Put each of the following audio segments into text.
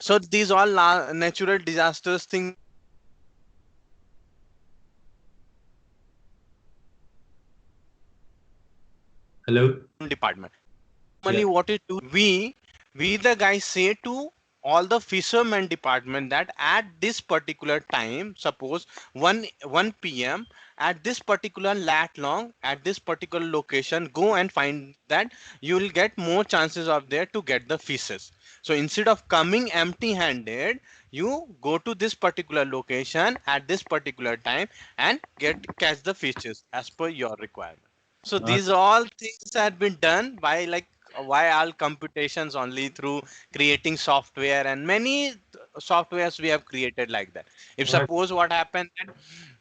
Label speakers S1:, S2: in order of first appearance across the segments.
S1: So these all natural disasters things
S2: Hello?
S1: department.
S2: Yeah.
S1: Normally what it do, we the guys say to all the fishermen department that at this particular time, suppose 1 p.m. at this particular lat long at this particular location, go and find that you will get more chances of there to get the fishes. So instead of coming empty handed, you go to this particular location at this particular time and catch the fishes as per your requirement. So
S2: Uh,
S1: these all things had been done by like why all computations only through creating software, and many softwares we have created like that. If
S2: uh,
S1: suppose what happened that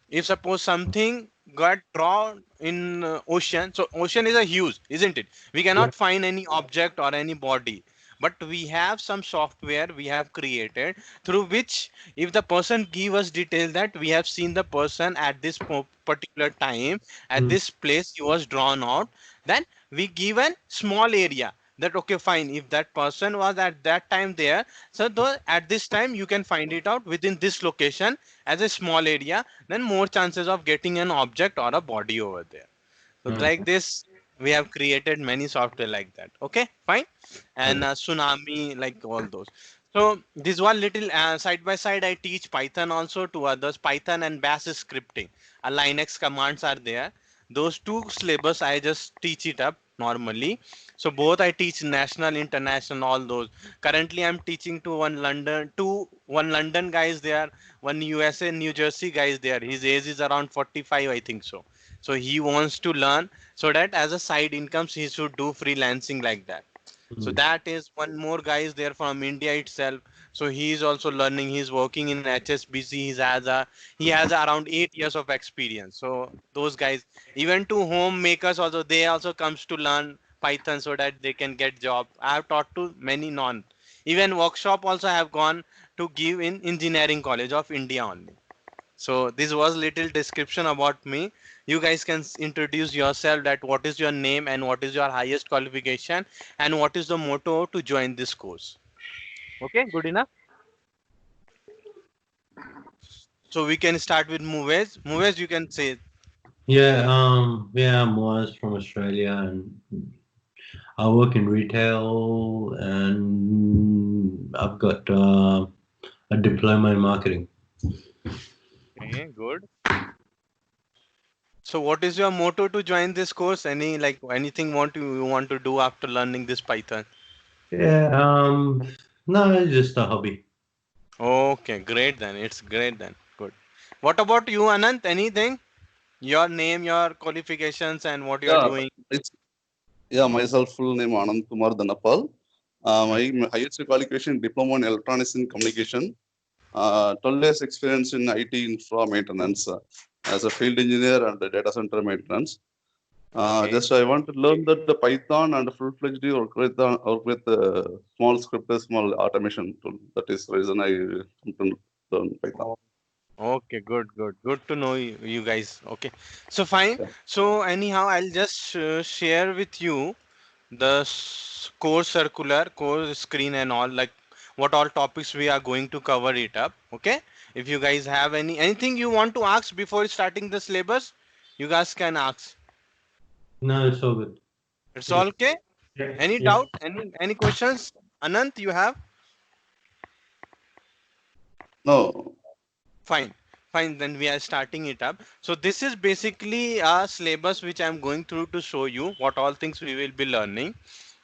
S1: if suppose something got drawn in ocean, so ocean is a huge, isn't it? We
S2: yeah.
S1: cannot find any object or any body, but we have some software we have created through which if the person give us detail that we have seen the person at this particular time at
S2: Mm,
S1: this place he was drawn out, then we give a small area that okay fine if that person was at that time there, so though at this time you can find it out within this location as a small area, then more chances of getting an object or a body over there. So
S2: uh,
S1: like this, we have created many software like that. Okay, fine. And Tsunami, like all those. So this one little side by side, I teach Python also to others. Python and Bash scripting. Linux commands are there. Those two syllabus I just teach it up normally. So both I teach national, international, all those. Currently, I'm teaching to one London guys there, one USA, New Jersey guys there. His age is around 45, I think so. So he wants to learn so that as a side incomes he should do freelancing like that. So
S2: mm,
S1: that is one more guy is there from India itself. So he is also learning. He's working in HSBC. He has around 8 years of experience. So those guys, even to homemakers also, they also comes to learn Python so that they can get job. I have taught to many non. Even workshop also have gone to give in engineering college of India only. So this was little description about me. You guys can introduce yourself that what is your name and what is your highest qualification and what is the motto to join this course. Okay, good enough. So we can start with Muves. Muves, you can say.
S2: yeah, I'm Waz from Australia and I work in retail and I've got a diploma in marketing.
S1: Okay, good. So what is your motto to join this course? Any like anything you want to do after learning this Python?
S2: Yeah, no, it's just a hobby.
S1: Okay, great then. It's great then. Good. What about you, Anant? Anything? Your name, your qualifications, and what you are
S3: Yeah,
S1: doing?
S3: it's myself full name Anand Kumar Danapal. My highest qualification diploma in electronics and communication. 12 years experience in IT infra maintenance as a field engineer and a data center maintenance.
S1: Okay.
S3: Just I want to learn that the Python and full-fledged work with small script, small automation tool. That is the reason I come to learn Python.
S1: Okay, good to know you guys. Okay, so fine.
S3: Yeah.
S1: So anyhow, I'll just share with you the course circular, course screen, and all like what all topics we are going to cover it up. Okay, if you guys have anything you want to ask before starting the syllabus, you guys can ask.
S2: No, it's all good.
S1: It's
S2: Yeah,
S1: all okay.
S2: yeah,
S1: Any
S2: yeah.
S1: doubt? Any questions? Anant, you have?
S3: No,
S1: Fine, fine. Then we are starting it up. So this is basically a syllabus which I'm going through to show you what all things we will be learning.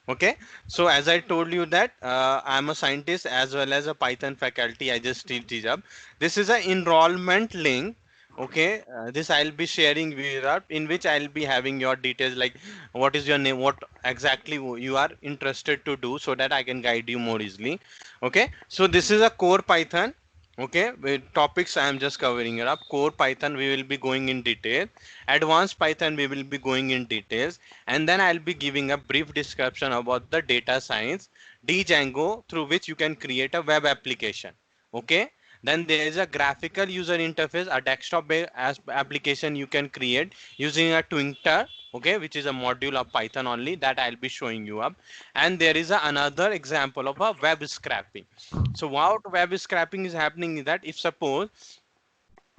S1: Okay. So as I told you that I'm a scientist as well as a Python faculty. I just teach up. This is an enrollment link. Okay, this I'll be sharing with up in which I'll be having your details like what is your name, what exactly you are interested to do, so that I can guide you more easily. Okay, so this is a core Python. Okay, with topics I am just covering it up. Core Python we will be going in detail. Advanced Python we will be going in details, and then I'll be giving a brief description about the data science, Django, through which you can create a web application. Okay, Then there is a graphical user interface, a desktop application you can create using a Twinkter, okay, which is a module of Python only, that I'll be showing you up. And there is another example of a web scraping. So what web scraping is happening is that if suppose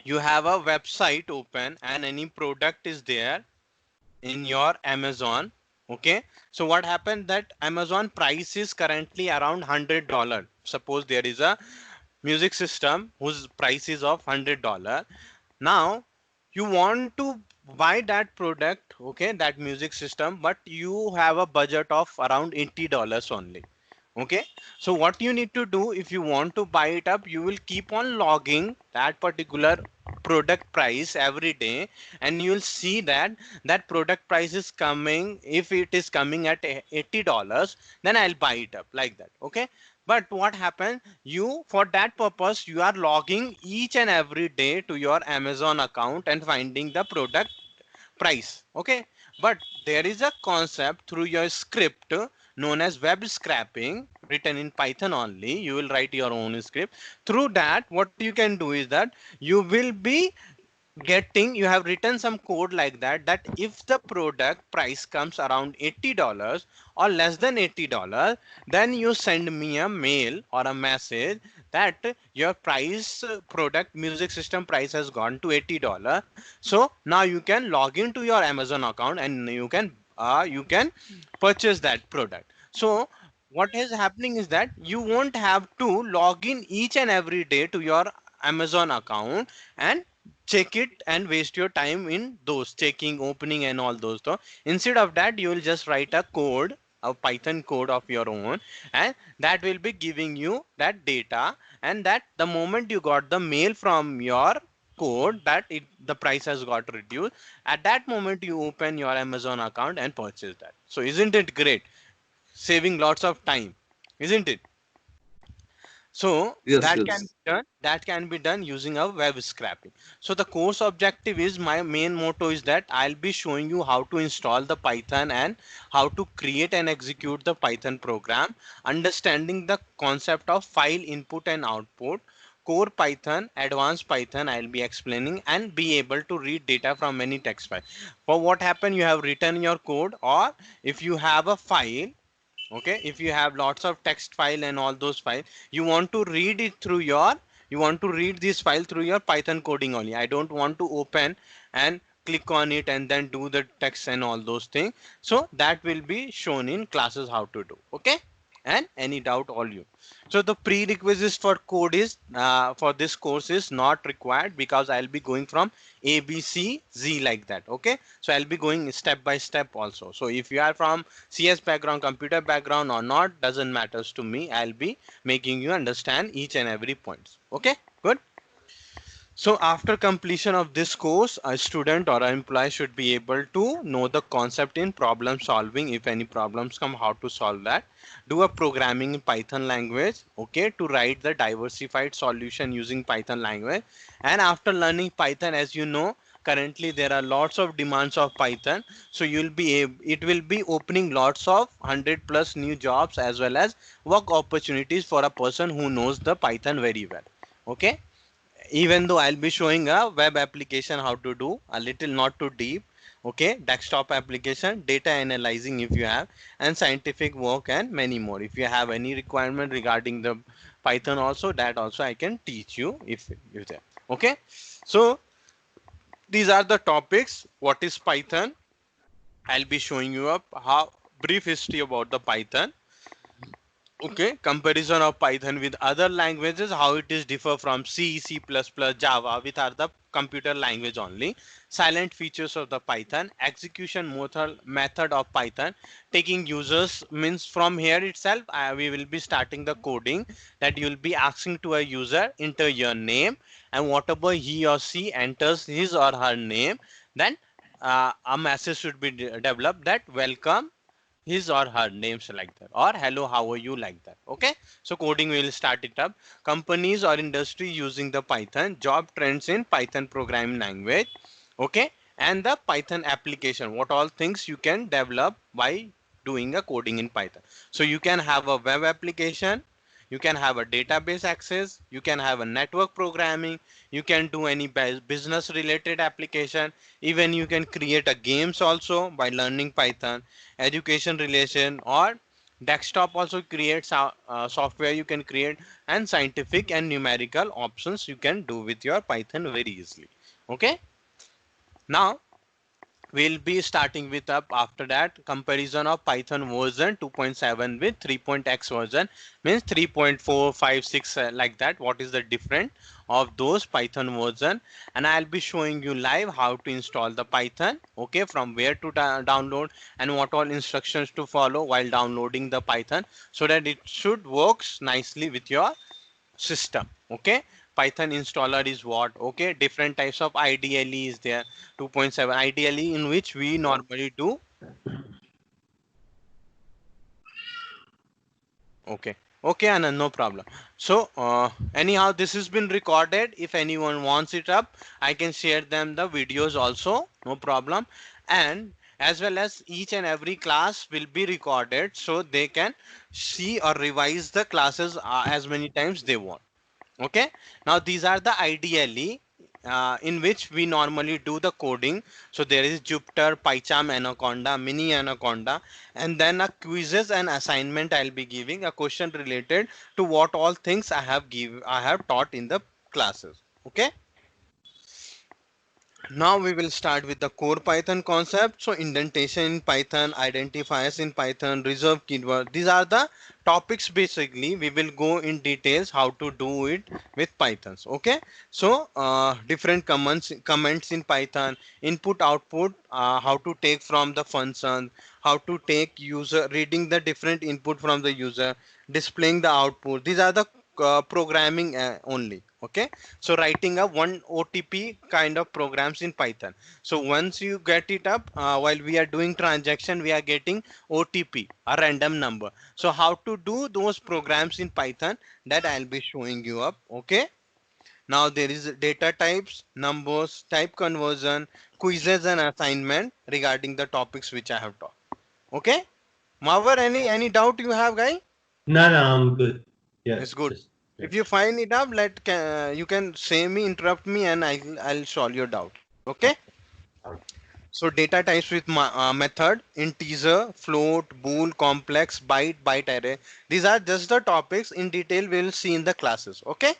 S1: you have a website open and any product is there in your Amazon, okay, so what happened that Amazon price is currently around $100. Suppose there is a music system whose price is of $100. Now you want to buy that product, okay, that music system, but you have a budget of around $80 only. Okay, so what you need to do, if you want to buy it up, you will keep on logging that particular product price every day, and you will see that that product price is coming. If it is coming at $80, then I'll buy it up, like that. Okay, but what happened, you, for that purpose, you are logging each and every day to your Amazon account and finding the product price. Okay, but there is a concept through your script known as web scraping, written in Python only. You will write your own script. Through that, what you can do is that you will be getting, you have written some code like that, that if the product price comes around $80 or less than $80, then you send me a mail or a message that your price, product music system price has gone to $80. So now you can log into your Amazon account and you can purchase that product. So what is happening is that you won't have to log in each and every day to your Amazon account and check it and waste your time in those checking, opening and all those. So instead of that, you will just write a code, a Python code of your own, and that will be giving you that data. And that the moment you got the mail from your code that the price has got reduced, at that moment you open your Amazon account and purchase that. So isn't it great? Saving lots of time, isn't it? So
S3: Yes,
S1: that can
S3: yes.
S1: be done, using a web scraping. So the course objective is, my main motto is that I'll be showing you how to install the Python and how to create and execute the Python program, understanding the concept of file input and output, core Python, advanced Python I'll be explaining, and be able to read data from many text files. For what happen, you have written your code, or if you have a file, okay, if you have lots of text file and all those files, you want to read it through your, you want to read this file through your Python coding only. I don't want to open and click on it and then do the text and all those things. So that will be shown in classes how to do. Okay, and any doubt, all you. So the prerequisites for code is, for this course is not required, because I'll be going from A, B, C, Z, like that. Okay, so I'll be going step by step also. So if you are from CS background, computer background or not, doesn't matters to me. I'll be making you understand each and every point. Okay, good. So after completion of this course, a student or an employee should be able to know the concept in problem solving. If any problems come, how to solve that. Do a programming in Python language, okay, to write the diversified solution using Python language. And after learning Python, as you know, currently there are lots of demands of Python. So you'll be it will be opening lots of 100 plus new jobs, as well as work opportunities for a person who knows the Python very well. Okay, even though I'll be showing a web application how to do, a little not too deep. Okay, desktop application, data analyzing if you have, and scientific work and many more. If you have any requirement regarding the Python also, that also I can teach you if there. Okay, so these are the topics. What is Python? I'll be showing you up how brief history about the Python. Okay, comparison of Python with other languages, how it is differ from C, C++, Java, which are the computer language only. Silent features of the Python, execution method of Python. Taking users means from here itself, we will be starting the coding, that you will be asking to a user, enter your name, and whatever he or she enters his or her name, then a message should be developed that welcome his or her names, like that, or hello how are you, like that. Okay, so coding will start it up. Companies or industry using the Python, job trends in Python programming language. Okay, and the Python application, what all things you can develop by doing a coding in Python. So you can have a web application, You can have a database access, you can have a network programming, you can do any business related application, even you can create a games also by learning Python, education relation, or desktop also creates software you can create, and scientific and numerical options you can do with your Python very easily. Okay, now we'll be starting with up after that comparison of Python version 2.7 with 3.x version, means 3.4 5 6 like that, what is the difference of those Python version. And I'll be showing you live how to install the Python, okay, from where to download, and what all instructions to follow while downloading the Python, so that it should works nicely with your system. Okay, Python installer is what? Okay, different types of IDLE is there. 2.7 IDLE, in which we normally do. Okay, okay, Anand, no problem. So anyhow, this has been recorded. If anyone wants it up, I can share them the videos also, no problem. And as well as each and every class will be recorded, so they can see or revise the classes as many times they want. Okay, now these are the IDLE in which we normally do the coding. So there is Jupyter, PyCharm, Anaconda, Mini Anaconda, and then a quizzes and assignment. I'll be giving a question related to what all things I have taught in the classes. Okay, now we will start with the core Python concept. So indentation in Python, identifiers in Python, reserve keyword. These are the topics basically. We will go in details how to do it with Pythons. Okay. So different comments in Python, input output, how to take from the function, how to take user, reading the different input from the user, displaying the output. These are the programming only. Okay, so writing a one OTP kind of programs in Python. So once you get it up, while we are doing transaction, we are getting OTP, a random number. So how to do those programs in Python, that I'll be showing you up. Okay, now there is data types, numbers, type conversion, quizzes and assignment regarding the topics which I have taught. Okay, Mavar, any doubt you have, guy?
S2: No, no, I'm good. Yeah,
S1: It's good.
S2: just
S1: If you find it up, you can say me, interrupt me, and I'll solve your doubt. Okay. So data types with method, integer, float, bool, complex, byte array. These are just the topics in detail we'll see in the classes. Okay.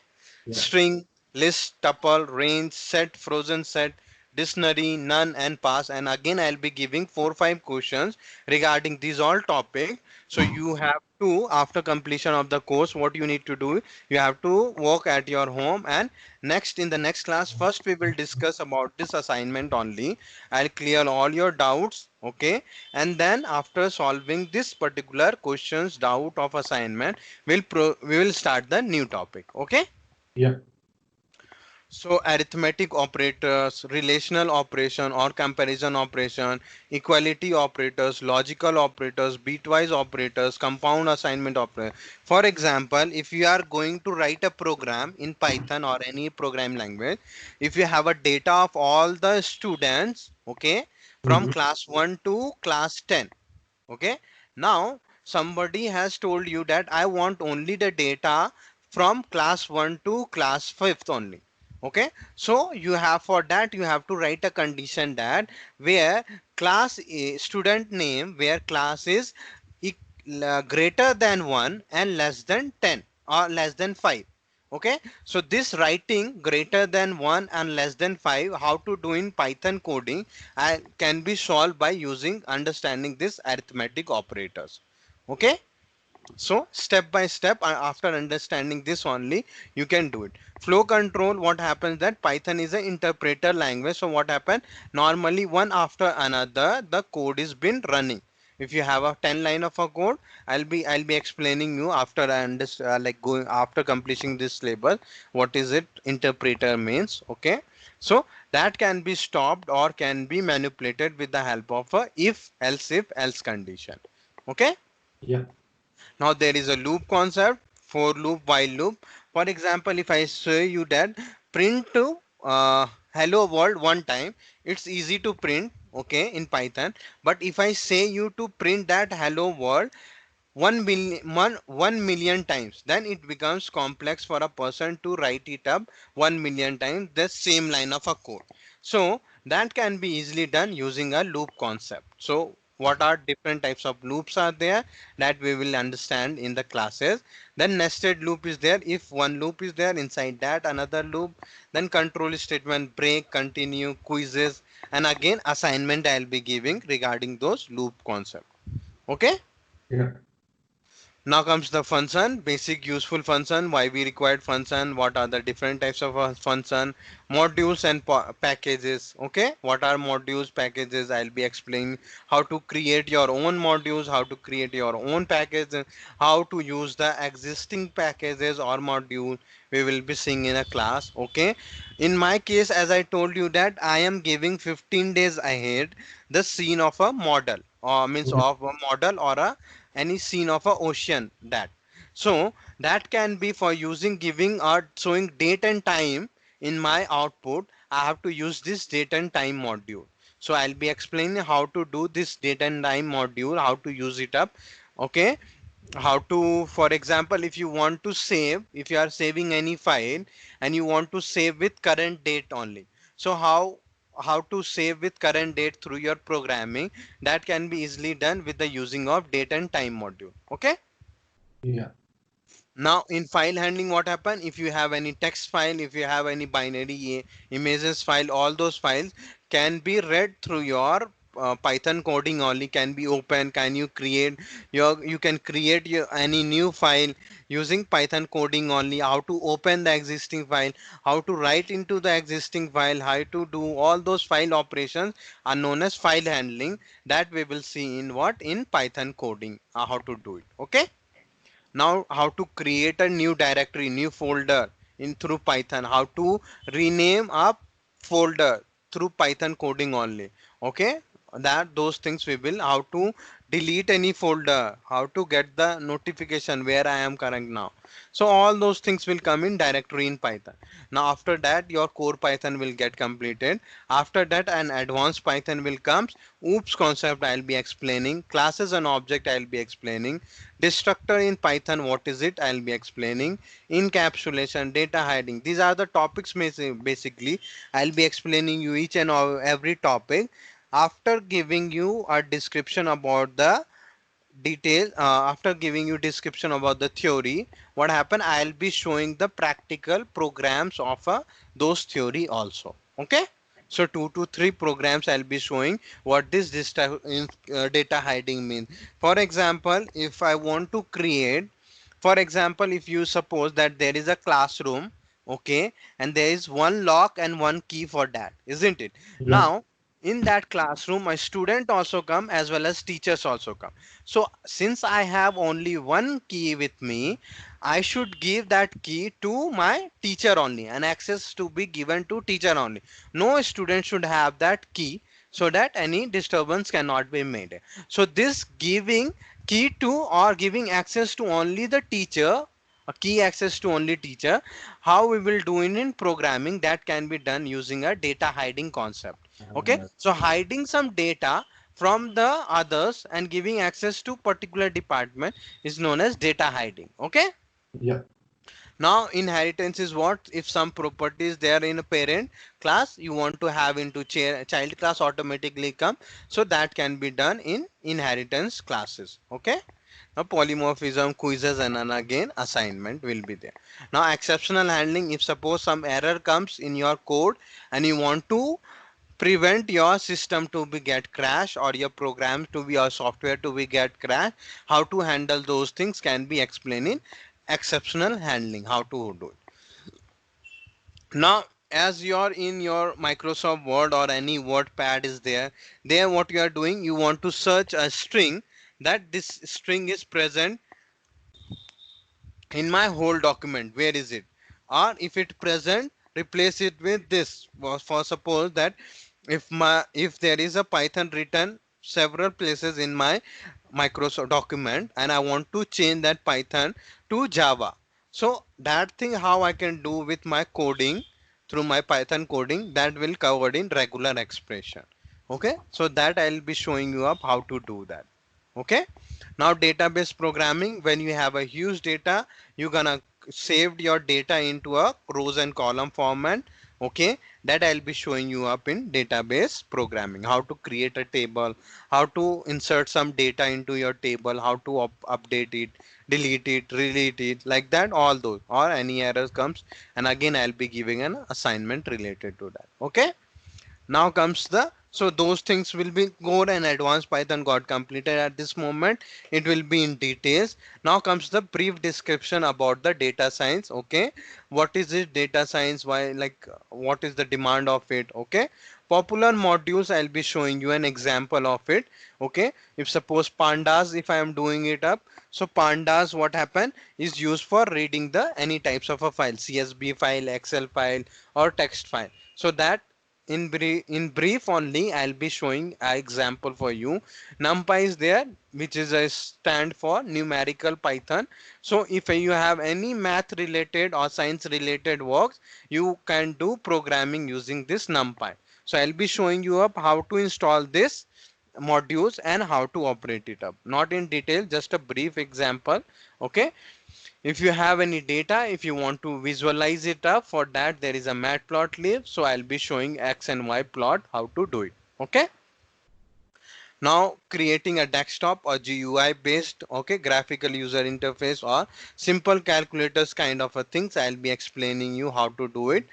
S2: yeah.
S1: String, list, tuple, range, set, frozen set, dictionary, none, and pass. And again, I'll be giving 4 5 questions regarding these all topics. So you have to, after completion of the course, what you need to do, you have to work at your home. And next, in the next class, first we will discuss about this assignment only. I'll clear all your doubts. Okay, and then after solving this particular questions doubt of assignment, we will start the new topic. Okay.
S2: Yeah.
S1: So arithmetic operators, relational operation or comparison operation, equality operators, logical operators, bitwise operators, compound assignment operator. For example, if you are going to write a program in Python or any program language, if you have a data of all the students, okay, from
S2: Mhm.
S1: class 1 to class 10, okay, now somebody has told you that I want only the data from class 1 to class 5th only. Okay, so you have, for that you have to write a condition that where class a student name, where class is greater than 1 and less than 10 or less than 5. Okay, so this writing greater than 1 and less than 5, how to do in Python coding, can be solved by using understanding this arithmetic operators. Okay, so step by step, after understanding this only, you can do it. Flow control, what happens that Python is an interpreter language. So what happened, normally one after another the code is been running. If you have a 10 line of a code, I'll be explaining you after I understand, like going after completing this syllabus, what is it interpreter means. Okay, so that can be stopped or can be manipulated with the help of a if else condition. Okay,
S2: Yeah.
S1: now there is a loop concept, for loop, while loop. For example, if I say you that print hello world one time, it's easy to print, okay, in Python. But if I say you to print that hello world 1 million times, then it becomes complex for a person to write it up 1 million times the same line of a code. So that can be easily done using a loop concept. So what are different types of loops are there, that we will understand in the classes. Then nested loop is there. If one loop is there, inside that another loop. Then control statement, break, continue, quizzes, and again assignment I'll be giving regarding those loop concept. Okay.
S2: Yeah.
S1: Now comes the function, basic useful function, why we required function, what are the different types of function, modules and packages. Okay, what are modules, packages, I'll be explaining how to create your own modules, how to create your own package, how to use the existing packages or module we will be seeing in a class. Okay, in my case, as I told you that I am giving 15 days ahead the scene of a model, or means
S2: Yeah.
S1: of a model or a any scene of a ocean. That, so that can be for using giving or showing date and time. In my output I have to use this date and time module. So I'll be explaining how to do this date and time module, how to use it up. Okay, how to, for example, if you want to save, if you are saving any file and you want to save with current date only, so how to save with current date through your programming, that can be easily done with the using of date and time module. Okay,
S2: Yeah.
S1: now in file handling, what happen, if you have any text file, if you have any binary images file, all those files can be read through your python coding only, can be open, can you create your, you can create your any new file using python coding only, how to open the existing file, how to write into the existing file, how to do all those file operations are known as file handling. That we will see in what, in python coding, how to do it. Okay, now how to create a new directory, new folder in through python, how to rename a folder through python coding only. Okay, that those things we will, how to delete any folder, how to get the notification where I am current now. So all those things will come in directory in python. Now after that your core python will get completed. After that an advanced python will come. Oops concept I'll be explaining, classes and object I'll be explaining, destructor in python what is it I'll be explaining, encapsulation, data hiding, these are the topics. Basically I'll be explaining you each and every topic. After giving you a description about the detail, after giving you description about the theory, what happened, I'll be showing the practical programs of those theory also. Okay, so 2 to 3 programs I'll be showing what this data hiding means. For example, if I want to create, for example, if you suppose that there is a classroom, okay, and there is one lock and one key for that, isn't it?
S2: Yeah.
S1: Now in that classroom a student also come as well as teachers also come. So since I have only one key with me, I should give that key to my teacher only, and access to be given to teacher only. No student should have that key, so that any disturbance cannot be made. So this giving key to or giving access to only the teacher, a key access to only teacher, how we will do it in programming, that can be done using a data hiding concept. Okay, so hiding some data from the others and giving access to particular department is known as data hiding. Okay,
S2: Yeah.
S1: now inheritance is what, if some properties there in a parent class you want to have into child class automatically come, so that can be done in inheritance classes. Okay, now polymorphism, quizzes, and then again assignment will be there. Now exceptional handling, if suppose some error comes in your code and you want to prevent your system to be get crash or your program to be or software to be get crash, how to handle those things can be explained in exceptional handling, how to do it. Now as you're in your Microsoft Word or any WordPad is there what you are doing, you want to search a string, that this string is present in my whole document, where is it, or if it present, replace it with this. For suppose that if there is a python written several places in my Microsoft document and I want to change that python to java, so that thing how I can do with my coding through my python coding, that will covered in regular expression. Okay, so that I'll be showing you up how to do that. Okay. Now database programming, when you have a huge data, you're gonna save your data into a rows and column format. Okay, that I'll be showing you up in database programming, how to create a table, how to insert some data into your table, how to update it, delete it, delete it, like that, all those, or any errors comes, and again I'll be giving an assignment related to that. Okay. Now comes the, so those things will be code and advanced Python got completed at this moment. It will be in details. Now comes the brief description about the data science. Okay, what is it data science? Why, like, what is the demand of it? Okay, popular modules, I'll be showing you an example of it. Okay, if suppose pandas, if I am doing it up, so pandas, what happen is used for reading the any types of a file, CSV file, Excel file, or text file. So that in brief only I'll be showing an example for you. NumPy is there, which is a stand for numerical Python. So if you have any math related or science related works, you can do programming using this NumPy. So I'll be showing you up how to install this modules and how to operate it up, not in detail, just a brief example. Okay, if you have any data, if you want to visualize it up, for that there is a matplotlib, so I'll be showing x and y plot how to do it. Okay, now creating a desktop or GUI based, okay, graphical user interface or simple calculators kind of a things, I'll be explaining you how to do it.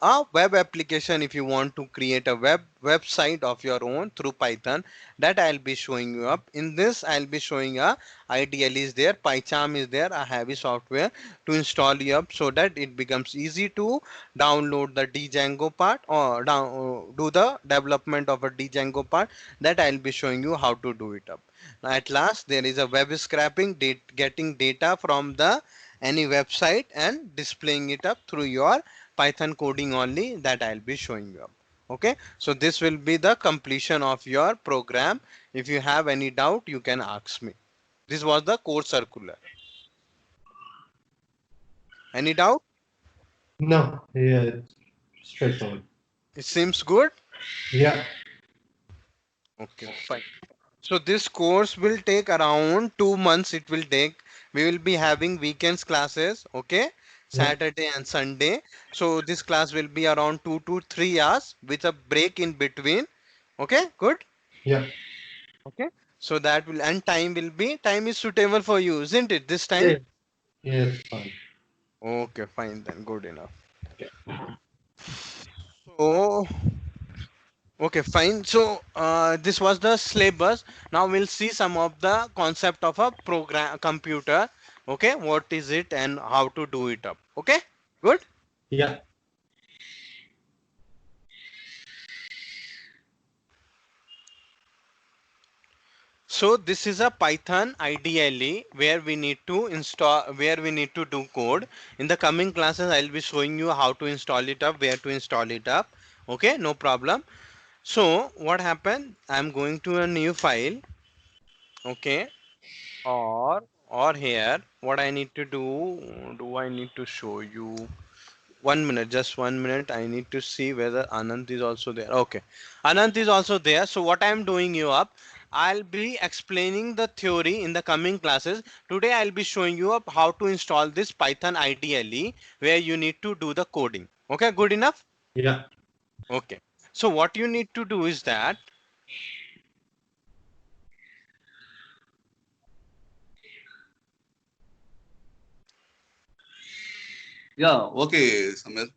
S1: A web application, if you want to create a website of your own through Python, that I'll be showing you up. In this I'll be showing a IDL is there, PyCharm is there, a heavy software to install you up, so that it becomes easy to download the Django part or do the development of a Django part, that I'll be showing you how to do it up. Now at last there is a web scraping, getting data from the any website and displaying it up through your Python coding only, that I'll be showing you up. Okay, so this will be the completion of your program. If you have any doubt, you can ask me. This was the course circular. Any doubt?
S2: No, yeah, it's straightforward.
S1: It seems good.
S2: Yeah.
S1: Okay, fine. So this course will take around 2 months. It will take. We will be having weekends classes. Okay,
S2: Yeah.
S1: Saturday and Sunday. So this class will be around 2 to 3 hours with a break in between. Okay, good.
S2: Yeah.
S1: Okay. So that will, and time is suitable for you, isn't it? This time.
S2: Yeah. Yeah, it's fine.
S1: Okay, fine then. Good enough.
S2: Okay.
S1: So okay, fine. So this was the syllabus. Now we'll see some of the concept of a program computer. Okay, what is it and how to do it up. Okay, good.
S2: Yeah.
S1: So this is a Python IDLE where we need to install, where we need to do code. In the coming classes, I'll be showing you how to install it up, where to install it up. Okay, no problem. So what happened? I'm going to a new file. Okay, or here what I need to do I need to show you 1 minute, just 1 minute. I need to see whether Anant is also there. Okay, Anant is also there. So what I'm doing you up, I'll be explaining the theory in the coming classes. Today I'll be showing you up how to install this Python IDLE where you need to do the coding. Okay, good enough.
S2: Yeah.
S1: Okay, so what you need to do is that
S3: Yeah, okay, Samir.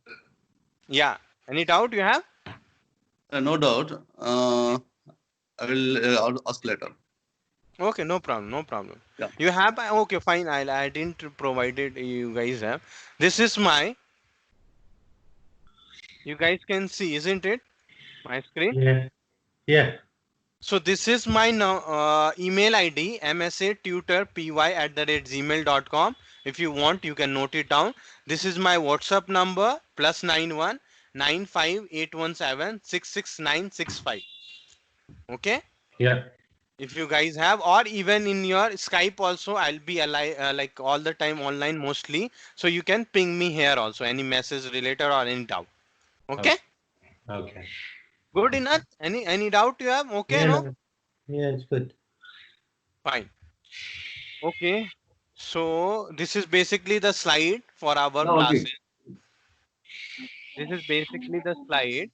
S1: yeah, any doubt you have?
S3: No doubt. I will I'll ask later.
S1: Okay, no problem, no problem.
S3: Yeah.
S1: You have, okay, fine. I didn't provide it. You guys have. This is my. You guys can see, isn't it? My screen.
S2: Yeah. Yeah.
S1: So this is my email ID, msatutorpy@gmail.com. If you want, you can note it down. This is my WhatsApp number, +91 95817 66965. Okay.
S2: Yeah.
S1: If you guys have, or even in your Skype also, I'll be alive, like all the time online mostly, so you can ping me here also, any message related or any doubt. Okay,
S2: Okay.
S1: good enough. Any doubt you have? Okay, no.
S2: Yeah. Yeah, it's good.
S1: Fine. Okay. So this is basically the slide for our
S2: No, okay.
S1: classes. This is basically the slide.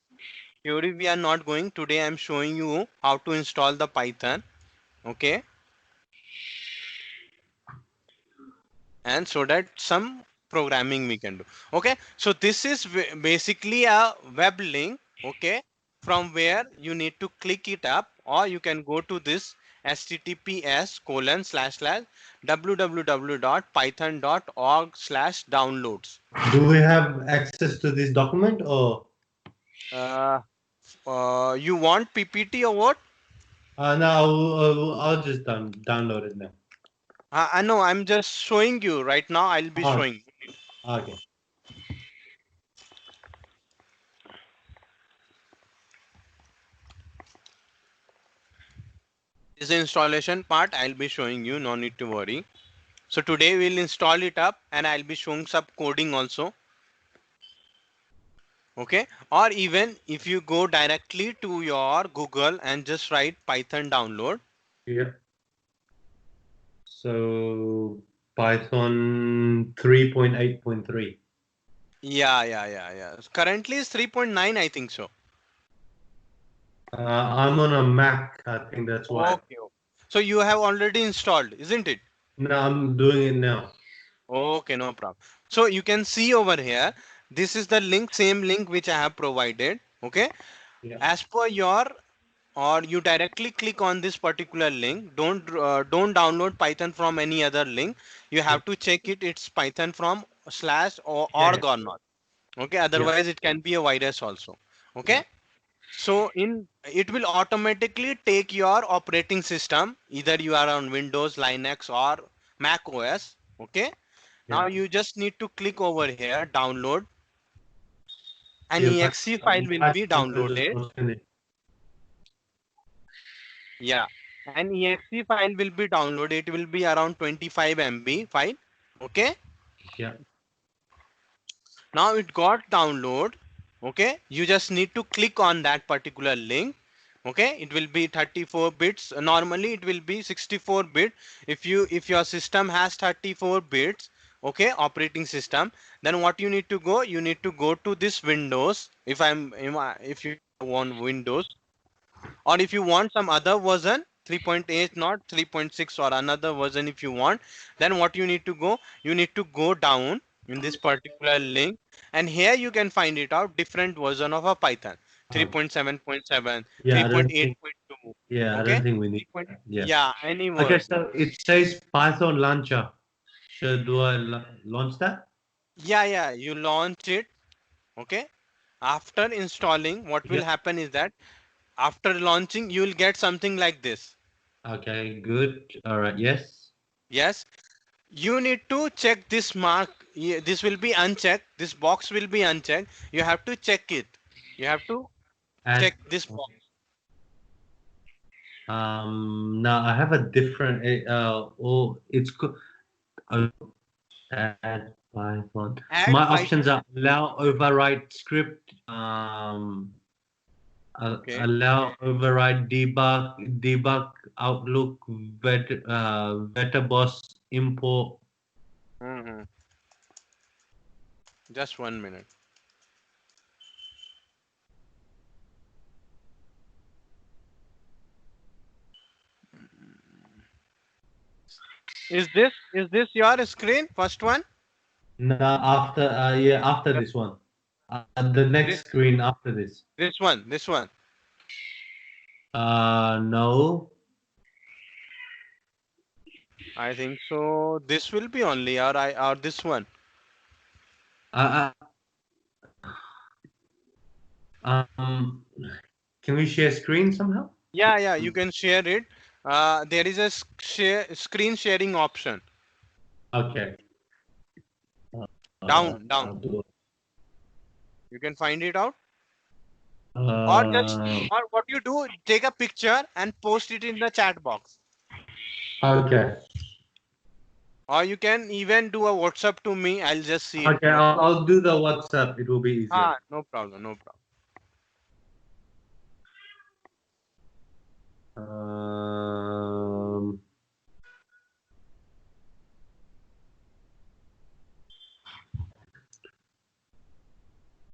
S1: Theory we are not going. Today I am showing you how to install the Python. Okay. And so that some programming we can do. Okay. So this is basically a web link. Okay. From where you need to click it up, or you can go to this https://www.python.org/downloads.
S2: Do we have access to this document or?
S1: Uh, you want PPT or what?
S2: No, I'll just download it now.
S1: I know, I'm just showing you right now. I'll be
S2: Oh,
S1: showing.
S2: okay.
S1: This is the installation part. I'll be showing you. No need to worry. So today we'll install it up, and I'll be showing some coding also. Okay. Or even if you go directly to your Google and just write Python download.
S2: Yeah. So Python 3.8.3.
S1: Yeah. Currently it's 3.9, I think so.
S2: I'm on a Mac. I think that's why.
S1: Okay. So you have already installed, isn't it?
S2: No, I'm doing it now.
S1: Okay, no problem. So you can see over here, this is the link, same link which I have provided. Okay.
S2: Yeah.
S1: As per your, or you directly click on this particular link. Don't download Python from any other link. You have to check it. It's Python from slash or
S2: Yeah.
S1: org or not. Okay. Otherwise it can be a virus also. Okay.
S2: Yeah.
S1: So it will automatically take your operating system. Either you are on Windows, Linux, or Mac OS. Okay. Now
S2: Yeah.
S1: you just need to click over here, download. An
S2: Yeah,
S1: exe file will be downloaded. Yeah, an exe file will be downloaded. It will be around 25 MB file. Okay.
S2: Yeah.
S1: Now it got download. Okay. You just need to click on that particular link. Okay. It will be 34 bits. Normally it will be 64 bit. If your system has 34 bits, okay, operating system, then what you need to go? You need to go to this Windows. If you want Windows, or if you want some other version 3.8, not 3.6, or another version if you want, then what you need to go, you need to go down in this particular link, and here you can find it out different version of a Python. 3.7.7,
S2: Yeah, I don't think.
S1: 3.8.2.
S2: Yeah, I
S1: Okay.
S2: don't think we need.
S1: 3.
S2: Yeah.
S1: Yeah, any
S2: Okay,
S1: version.
S2: so it says Python launcher. Should do I launch that?
S1: Yeah, you launch it. Okay. After installing, what will
S2: Yeah.
S1: happen is that after launching you will get something like this.
S2: Okay, good. All right. Yes.
S1: Yes, you need to check this mark. This will be unchecked. This box will be unchecked. You have to check it. You have to
S2: And
S1: check this box.
S2: now I have a different. It's add Python.
S1: Add
S2: My
S1: Python.
S2: options are allow override script.
S1: Okay.
S2: Allow override debug Outlook Vector boss import.
S1: Hmm. Just 1 minute. Is this your screen? First one.
S2: No, after after this one, the
S1: This
S2: next screen after this.
S1: this one. This one.
S2: No.
S1: I think so. This will be only, or this one.
S2: Uh, um, can we share screen somehow?
S1: Yeah. You can share it. There is a screen sharing option.
S2: Okay.
S1: Down.
S2: I'll do it.
S1: You can find it out. Or what you do, take a picture and post it in the chat box.
S2: Okay.
S1: Or you can even do a WhatsApp to me. I'll just see it.
S2: Okay, I'll do the WhatsApp. It will be easier.
S1: No problem.
S2: Um,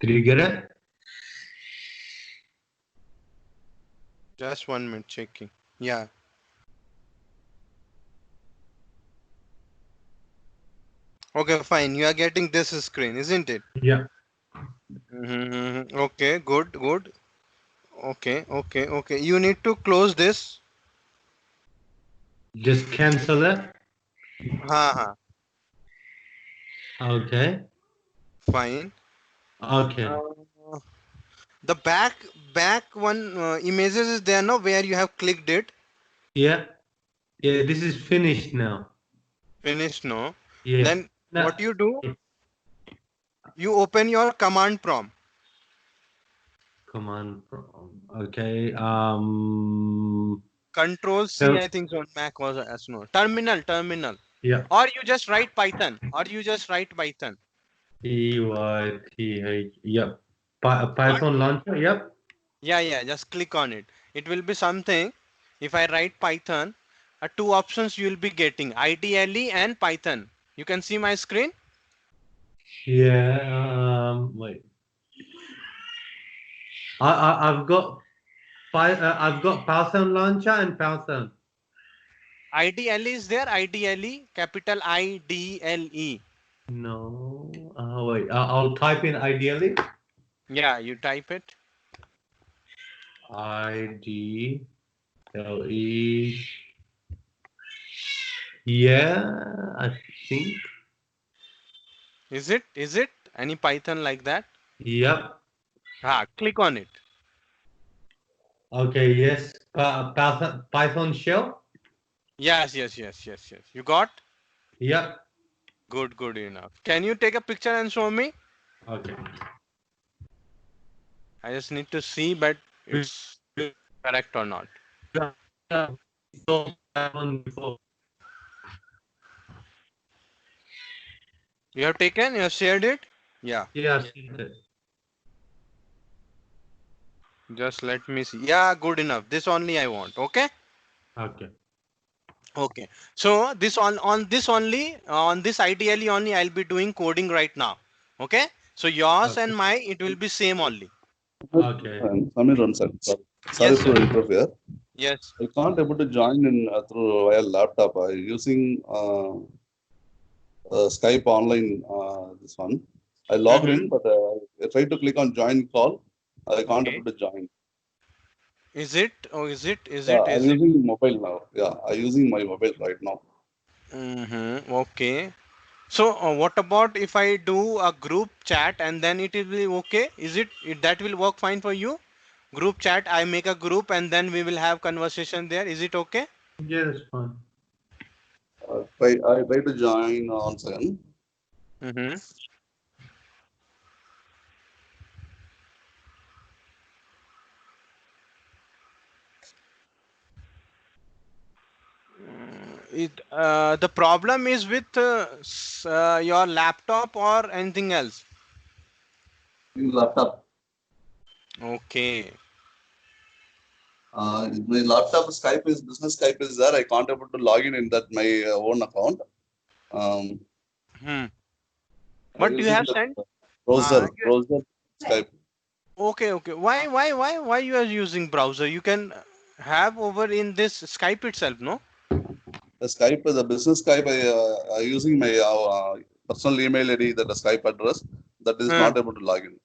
S2: Did you get it?
S1: Just 1 minute checking. Yeah. Okay, fine. You are getting this screen, isn't it?
S2: Yeah.
S1: Okay, good, good. Okay. You need to close this.
S2: Just cancel it.
S1: Ha.
S2: Okay.
S1: Fine.
S2: Okay.
S1: The back one images is there now where you have clicked it.
S2: Yeah. Yeah. This is finished now.
S1: Finished, no?
S2: Yeah.
S1: Then
S2: No.
S1: what you do? You open your command prompt.
S2: Command prompt. Okay.
S1: Control C,
S2: So,
S1: I think so on Mac was as no. Terminal.
S2: yeah.
S1: Or you just write Python.
S2: PYTH. Yep. Python launcher. Yep.
S1: Yeah. Just click on it. It will be something. If I write Python, two options you will be getting: IDLE and Python. You can see my screen.
S2: Yeah. Wait. I've got I've got Python launcher and Python.
S1: IDLE is there. IDLE, capital IDLE.
S2: No. Wait. I'll type in ideally.
S1: Yeah, you type it.
S2: IDLE. Yeah, I think.
S1: Is it? Any Python like that?
S2: Yep.
S1: Click on it.
S2: Okay. Yes. Python shell.
S1: Yes. You got?
S2: Yep.
S1: Good enough. Can you take a picture and show me?
S2: Okay.
S1: I just need to see, but it's correct or not.
S2: So Python before.
S1: You have taken? You have shared it? Yeah.
S2: Yeah. I've seen it.
S1: Just let me see. Yeah, good enough. This only I want. Okay.
S2: Okay.
S1: Okay. So this on this only on this ideally only I'll be doing coding right now. Okay. So yours
S2: Okay.
S1: and my it will be same only.
S2: Okay.
S3: Samir, one second. Sorry
S1: Yes,
S3: to
S1: sir.
S3: interfere.
S1: Yes.
S3: I can't able to join in through via laptop. I using Skype online. This one. I logged in, but I tried to click on join call. I can't
S1: Okay.
S3: able to join.
S1: Is it? Oh, is it?
S3: Yeah, I'm using mobile now. Yeah, I'm using my mobile right now.
S1: Okay. So what about if I do a group chat and then it will be okay? Is that will work fine for you? Group chat, I make a group and then we will have conversation there. Is it okay?
S2: Yeah, that's fine.
S3: I try to join on second.
S1: Mm-hmm. The problem is with your laptop or anything else.
S3: Laptop.
S1: Okay.
S3: My laptop Skype is business Skype is there. I can't able to log in that my own account. I'm
S1: But you
S3: using
S1: have
S3: the
S1: sent.
S3: browser Skype.
S1: Okay. Why you are using browser? You can have over in this Skype itself, no?
S3: The Skype, the business Skype, I using my personal email ID, that the Skype address, that is not able to log in.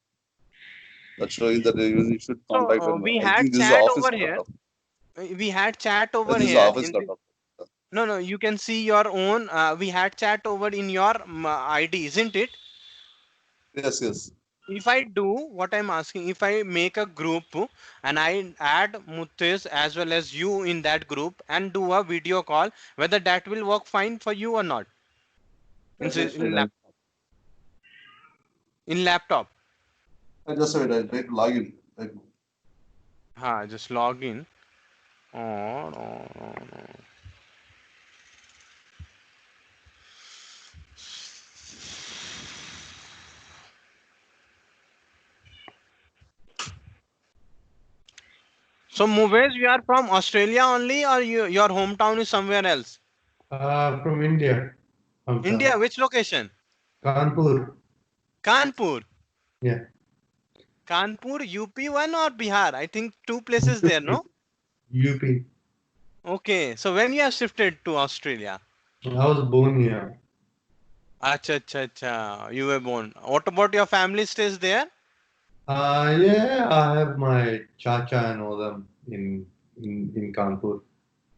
S3: That's showing that you should contact.
S1: So we
S3: I
S1: had
S3: think this is
S1: chat
S3: office
S1: over here.
S3: laptop.
S1: We had chat over
S3: This is
S1: here.
S3: office laptop.
S1: No. You can see your own. We had chat over in your ID, isn't it?
S3: Yes.
S1: If I do what I'm asking, if I make a group and I add Mutis as well as you in that group and do a video call, whether that will work fine for you or not in laptop.
S3: I just said I try to log in.
S1: Just log in. Oh. So Muvesh, you are from Australia only, or your hometown is somewhere else?
S2: From India.
S1: India, which location?
S2: Kanpur.
S1: Kanpur.
S2: Yeah.
S1: Kanpur, UP one or Bihar? I think two places there, no?
S2: UP.
S1: Okay, so when you have shifted to Australia?
S2: I was born here.
S1: Acha, acha, acha. You were born. What about your family stays there?
S2: Yeah, I have my chacha and all them in Kanpur.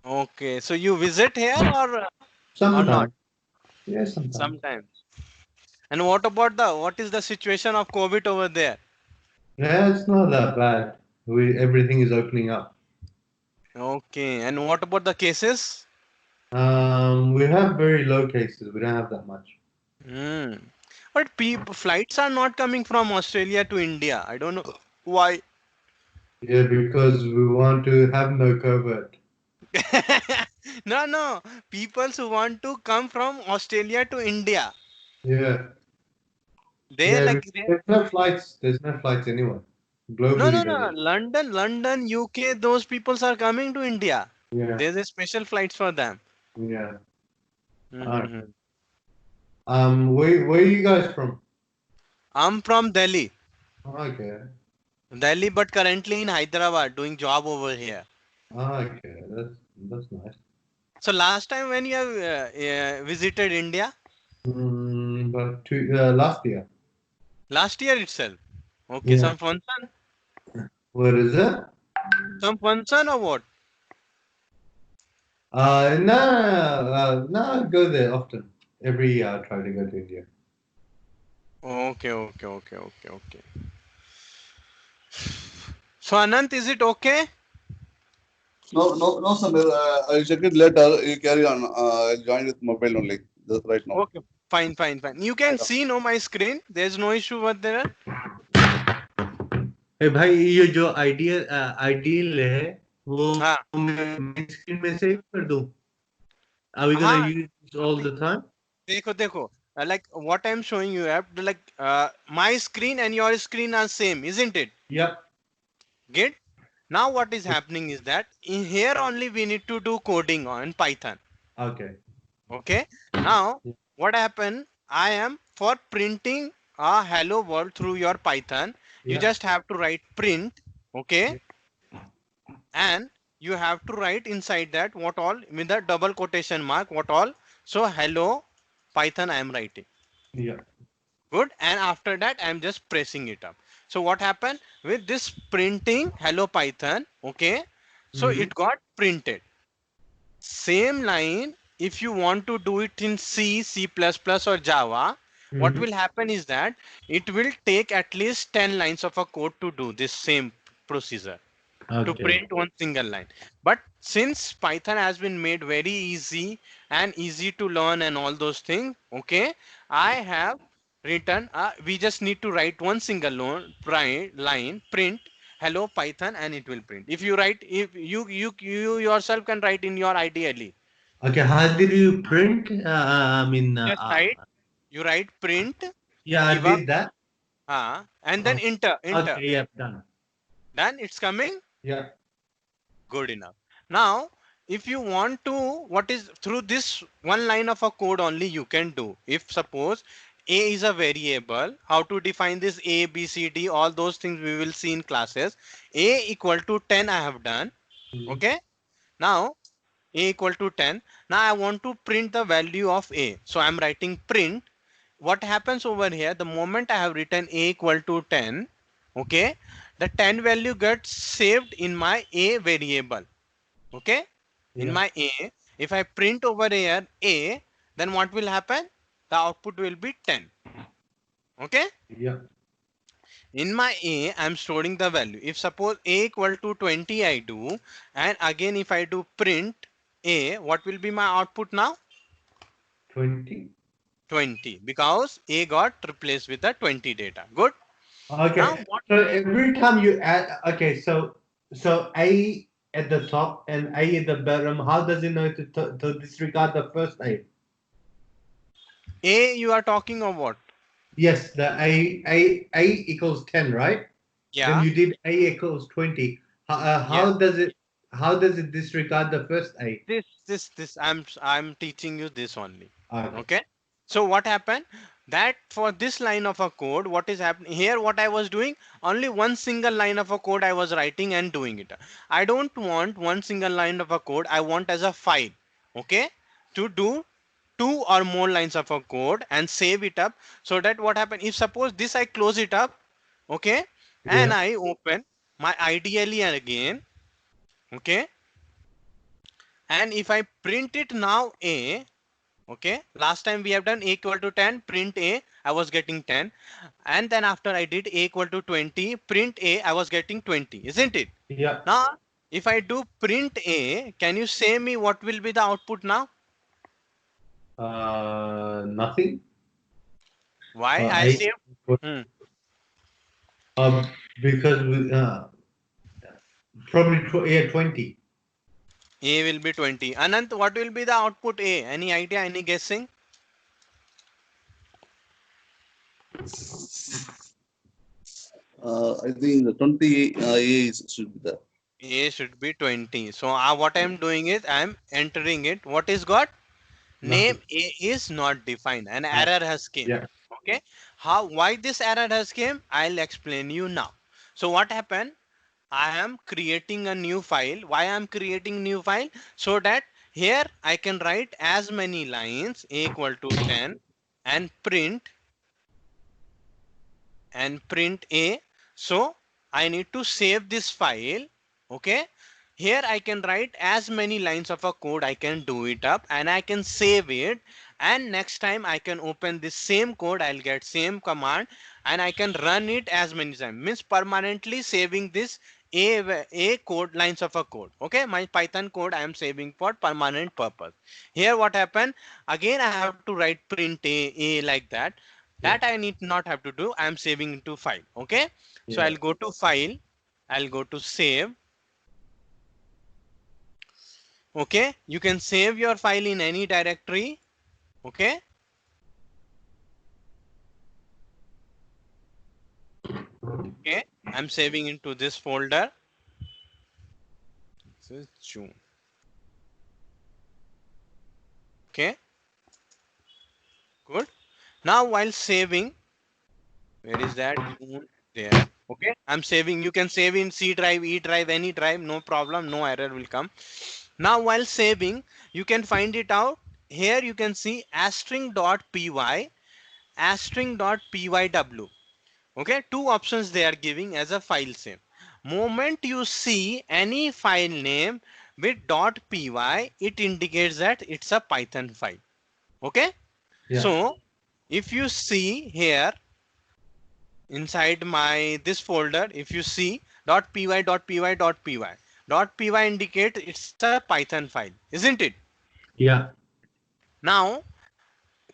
S1: Okay, so you visit here or not?
S2: Sometimes. Yeah, sometimes.
S1: Sometimes. And what is the situation of COVID over there?
S2: Yeah, it's not that bad. Everything is opening up.
S1: Okay, and what about the cases?
S2: We have very low cases. We don't have that much.
S1: Hmm. But flights are not coming from Australia to India. I don't know why.
S2: Yeah, because we want to have no COVID.
S1: No, no. People who want to come from Australia to India,
S2: Yeah,
S1: they
S2: yeah.
S1: like they,
S2: There's no flights. There's no flights anywhere.
S1: no, no,
S2: Globally,
S1: no.
S2: there's.
S1: London, UK. Those peoples are coming to India.
S2: Yeah,
S1: There's a special flights for them.
S2: yeah. Uh,
S1: Mm-hmm.
S2: where you guys from?
S1: I'm from Delhi,
S2: Okay,
S1: but currently in Hyderabad doing job over here.
S2: okay. That's nice.
S1: So last time when you have visited India,
S2: But last year.
S1: last year itself. Okay,
S2: Yeah.
S1: some function,
S2: What is it?
S1: or what?
S2: No, no, I go there often. Every year I try to go to India.
S1: Okay. So Anant, is it okay?
S3: No, Samir. I'll check it later. You carry on. I'll join with mobile only. Just right now.
S1: Okay, fine. You can
S3: Yeah.
S1: see no my screen. There's no issue over there.
S2: ए भाई ये जो ideal है वो
S1: हाँ
S2: मैं main screen में save कर दूं? Are we gonna
S1: हाँ
S2: use it all the time?
S1: देखो like what I'm showing you have like my screen and your screen are same, isn't it?
S2: Yep.
S1: Get now what is happening is that in here only we need to do coding on Python.
S2: Okay.
S1: Okay, now
S2: Yeah.
S1: what happened? I am for printing a hello world through your Python. You
S2: Yeah.
S1: just have to write print, okay, and you have to write inside that what all with the double quotation mark what all. So hello Python I am writing.
S2: Yeah.
S1: Good, and after that I'm just pressing it up. So what happened with this printing hello Python? Okay, so
S2: Mm-hmm.
S1: it got printed. Same line, if you want to do it in C++ or Java, what
S2: Mm-hmm.
S1: will happen is that it will take at least 10 lines of a code to do this same procedure, to
S2: Okay.
S1: print one single line. But since Python has been made very easy and easy to learn and all those things, okay, I have written, we just need to write one single line, print hello Python, and it will print. If you write, if you yourself can write in your ideally.
S2: Okay. How did you print? I mean,
S1: Just write, you write print,
S2: yeah, I
S1: give up,
S2: did that.
S1: and then enter.
S2: Okay. Yep. Done.
S1: Then it's coming.
S2: Yeah.
S1: Good enough. Now, if you want to, what is through this one line of a code only you can do. If suppose a is a variable, how to define this a, b, c, d, all those things we will see in classes. A equal to 10 I have done.
S2: Mhm.
S1: Okay. Now, a equal to 10. Now I want to print the value of a. So I'm writing print. What happens over here, the moment I have written a equal to 10, okay, the 10 value gets saved in my a variable. Okay, in
S2: Yeah.
S1: my a, if I print over here a, then what will happen? The output will be 10. Okay,
S2: Yeah.
S1: in my a I'm storing the value. If suppose a equal to 20 I do, and again if I do print a, what will be my output now?
S2: 20.
S1: 20, because a got replaced with the 20 data. Good. Now
S2: Okay.
S1: what?
S2: So every time you add, okay, so A at the top and A at the bottom, how does it know to disregard the first A?
S1: A you are talking of what?
S2: Yes, the A equals 10, right? Then
S1: Yeah.
S2: you did A equals 20.
S1: Yeah.
S2: How does it disregard the first A?
S1: This I'm teaching you this only.
S2: Okay.
S1: Okay. So what happened? that for this line of a code, what is happening here, what I was doing, only one single line of a code I was writing and doing it. I don't want one single line of a code, I want as a file. Okay, to do two or more lines of a code and save it up, so that what happen, if suppose this I close it up, okay, and
S2: Yeah.
S1: I open my IDLE again, okay, and if I print it now a, okay, last time we have done a equal to 10, print a, I was getting 10, and then after I did a equal to 20, print a, I was getting 20, isn't it?
S2: Yeah.
S1: Now if I do print a, can you say me what will be the output now?
S2: Nothing.
S1: Why I
S2: I
S1: saved? Hmm.
S2: because probably yeah, 20.
S1: A will be 20. Anant, what will be the output a? Any idea? Any guessing?
S3: I think the 20 A should be there.
S1: A should be 20. So what I am doing is I am entering it. What is got? Name
S2: Nothing.
S1: A is not defined. An
S2: Uh,
S1: error has came.
S2: yeah.
S1: Okay. Why this error has came? I'll explain you now. So what happened? I am creating a new file. Why I am creating new file? So that here I can write as many lines, a equal to 10, and print a. So I need to save this file. Okay, here I can write as many lines of a code, I can do it up and I can save it, and next time I can open this same code, I'll get same command and I can run it as many times, means permanently saving this a code, lines of a code. Okay, my Python code I am saving for permanent purpose. Here what happened, again I have to write print a like that.
S2: Yeah.
S1: That I need not have to do, I am saving into file. Okay, so
S2: Yeah.
S1: I'll go to file, I'll go to save. Okay, you can save your file in any directory. Okay, okay, I'm saving into this folder. This is June. Okay, good. Now while saving, where is that June? There. Okay, I'm saving. You can save in C drive, E drive, any drive, no problem, no error will come. Now while saving, you can find it out. Here you can see astring.py, astring.pyw. Okay, two options they are giving as a file save. Moment you see any file name with .py, it indicates that it's a Python file. Okay,
S2: Yeah.
S1: so if you see here inside my this folder, if you see .py, .py, .py, .py indicates it's a Python file, isn't it?
S2: Yeah.
S1: Now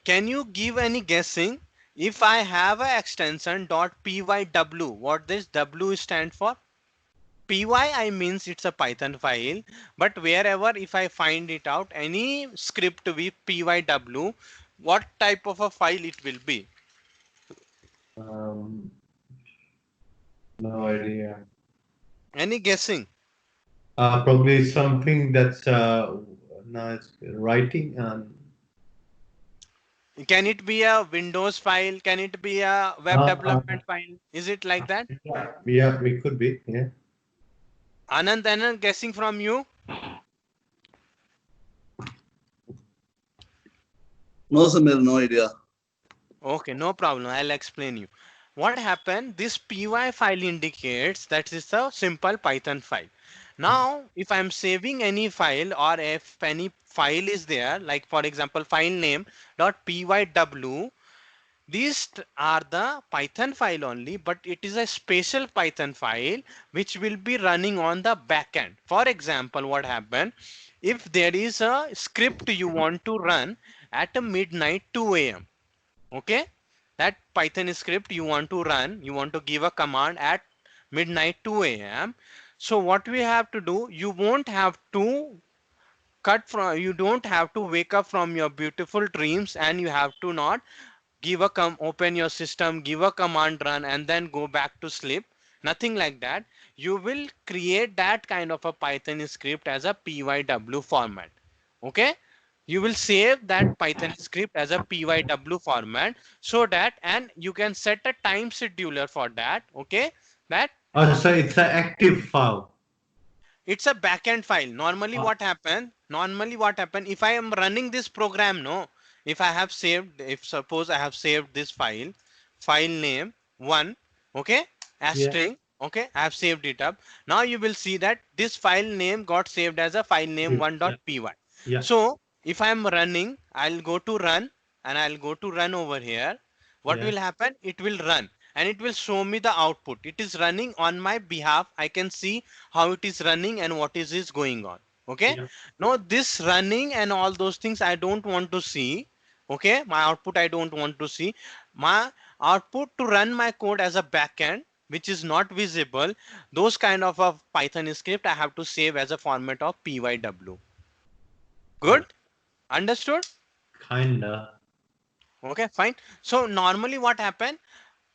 S1: can you give any guessing, if I have a extension .pyw, what this W stand for? Py I means it's a Python file, but wherever if I find it out any script with pyw, what type of a file it will be?
S2: Um, no idea.
S1: Any guessing?
S2: Probably something that's no, it's writing and
S1: Can it be a Windows file? Can it be a web
S2: uh,
S1: development file? Is it like that?
S2: yeah, yeah, we could be. Yeah.
S1: Anand, guessing from you?
S3: No, Samir, no idea.
S1: Okay, no problem. I'll explain you. What happened? This py file indicates that is a simple Python file. Now, if I'm saving any file or if any file is there, like for example, file name .pyw, these are the Python file only, but it is a special Python file which will be running on the backend. For example, what happened? If there is a script you want to run at a midnight 2 a.m. Okay, that Python script you want to run, you want to give a command at midnight 2 a.m. So what we have to do, you won't have to you don't have to wake up from your beautiful dreams and you have to not give a open your system, give a command run and then go back to sleep. Nothing like that. You will create that kind of a Python script as a pyw format. Okay, you will save that Python script as a pyw format, so that, and you can set a time scheduler for that. Okay, that
S2: Oh, so it's an active file.
S1: it's a backend file. Normally
S2: Ah,
S1: what happen if I am running this program, no, if I have saved, if suppose I have saved this file name one, okay, as
S2: yeah,
S1: string, okay, I have saved it up. Now you will see that this file name got saved as a file name
S2: yeah,
S1: 1.py.
S2: yeah,
S1: So if I am running, I'll go to run, and I'll go to run over here. What
S2: yeah,
S1: will happen? It will run and it will show me the output. It is running on my behalf. I can see how it is running and what is going on. Okay,
S2: yeah,
S1: now this running and all those things I don't want to see. Okay, my output I don't want to see. My output to run my code as a backend, which is not visible, those kind of a Python script I have to save as a format of pyw.
S2: yeah.
S1: Good, understood?
S2: Kinda.
S1: Okay, fine. So normally what happen,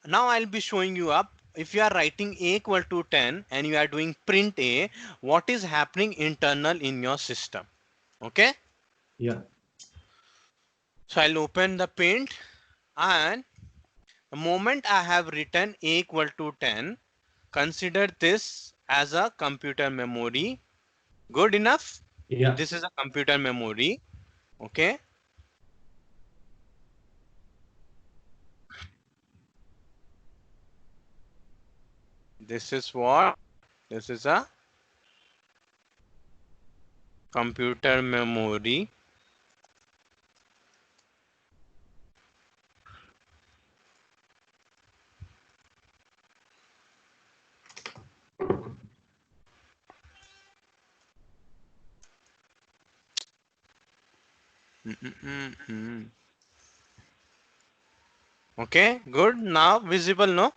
S1: now I'll be showing you up, if you are writing a equal to 10 and you are doing print a, what is happening internal in your system. Okay,
S2: Yeah,
S1: so I'll open the paint, and the moment I have written a equal to 10, consider this as a computer memory. Good enough,
S2: yeah,
S1: this is a computer memory. Okay, this is what, this is a computer memory. Okay, good, now visible, no?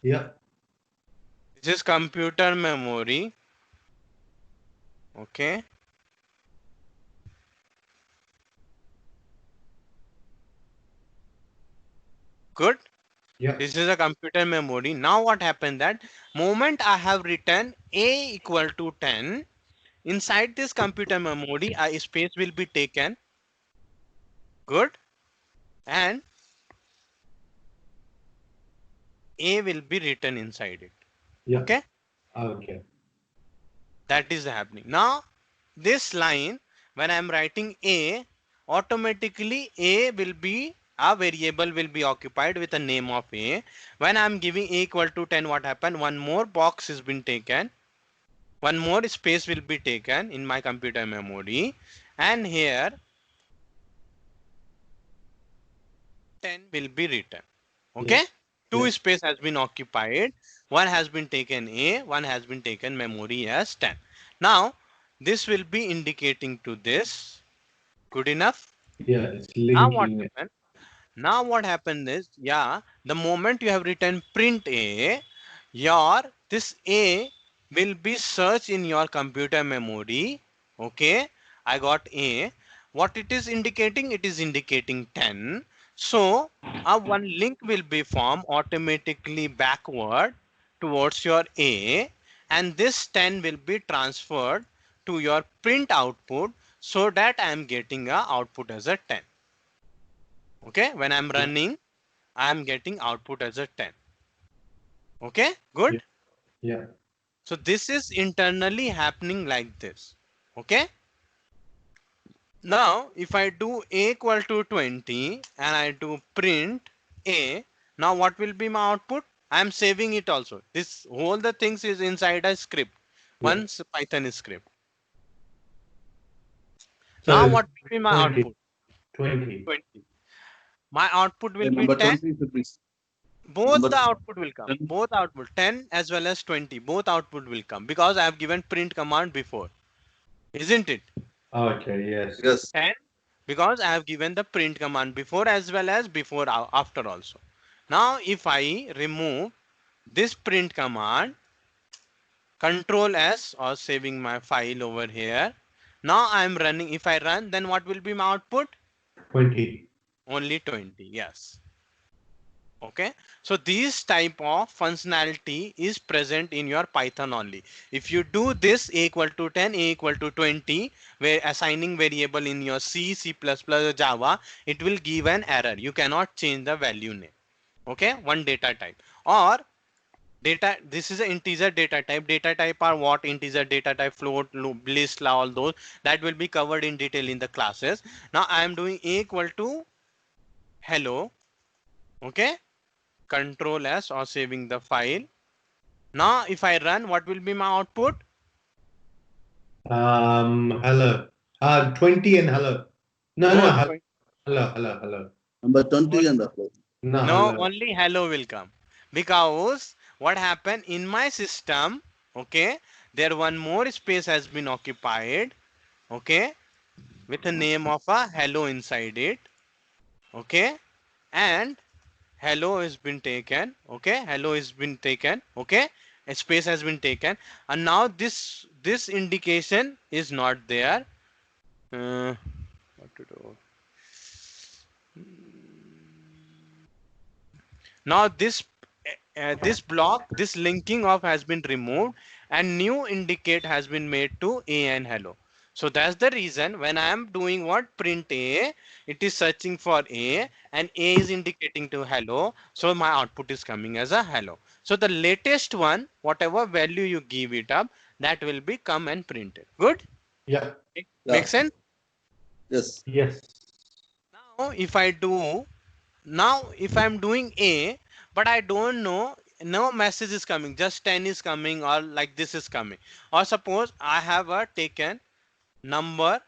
S2: yeah,
S1: This is computer memory. Okay, good.
S2: yeah,
S1: This is a computer memory. Now what happened, that moment I have written a equal to 10, inside this computer memory a space will be taken. Good, and a will be written inside it.
S2: yeah.
S1: Okay,
S2: Okay.
S1: that is happening. Now this line, when I am writing a, automatically a will be, a variable will be occupied with the name of a. When I am giving a equal to 10, what happened, one more box has been taken, one more space will be taken in my computer memory, and here 10 will be written.
S2: Yeah,
S1: Okay,
S2: yeah,
S1: two space has been occupied, one has been taken a, one has been taken memory as 10. Now this will be indicating to this. Good enough.
S2: yeah. It's
S1: Now what
S2: linking it.
S1: happened, now what happened is, yeah, the moment you have written print a, your this a will be searched in your computer memory. Okay, I got a, what it is indicating, it is indicating 10. So one link will be formed automatically backward towards your a, and this 10 will be transferred to your print output, so that I am getting a output as a 10. Okay, when I'm
S2: Yeah,
S1: running, I'm getting output as a 10. Okay,
S2: yeah,
S1: good.
S2: yeah,
S1: So this is internally happening like this. Okay, now if I do a equal to 20 and I do print a, now what will be my output? I'm saving it also. This whole the things is inside a script,
S2: yeah.
S1: one Python script. Now
S2: So
S1: what will be my
S2: 20,
S1: output?
S2: 20.
S1: 20. My output will
S3: Okay,
S1: be
S3: number
S1: 10.
S3: 20 should be
S1: Both
S3: number
S1: the output will come,
S3: 10.
S1: both output 10 as well as 20, both output will come, because I have given print command before, isn't it?
S2: Okay, yes.
S3: Yes.
S1: 10, because I have given the print command before as well as before after also. Now if I remove this print command, control S, or saving my file over here, now I am running. If I run, then what will be my output?
S2: 20.
S1: Only 20. Yes, Okay, so this type of functionality is present in your Python only. If you do this a equal to 10, a equal to 20, where assigning variable in your C, C++, or Java, it will give an error. You cannot change the value name. Okay, one data type. Or data, this is an integer data type. Data type are what? Integer data type, float, loop, list, all those that will be covered in detail in the classes. Now I am doing a equal to hello. Okay, Control S or saving the file. Now if I run, what will be my output?
S2: Hello. 20 and hello. No,
S1: Oh,
S2: no, hello, hello, hello, hello.
S3: Number 20 and
S1: no,
S3: upload.
S2: No,
S1: no,
S2: hello.
S1: only hello will come, because what happened in my system? Okay, there one more space has been occupied. Okay, with the name of a hello inside it. Okay, and hello has been taken. Okay, hello has been taken. Okay, a space has been taken, and now this indication is not there. What to do? Now this block, this linking of has been removed, and new indicate has been made to a and hello. So that's the reason when I am doing what, print a, it is searching for a, and a is indicating to hello. So my output is coming as a hello. So the latest one, whatever value you give it up, that will be come and printed. Good?
S2: Yeah.
S1: Make
S3: Yeah.
S1: sense?
S3: Yes.
S2: Yes.
S1: Now if I do, now if I'm doing a, but I don't know, no message is coming, just 10 is coming, or like this is coming. Or suppose I have a taken number,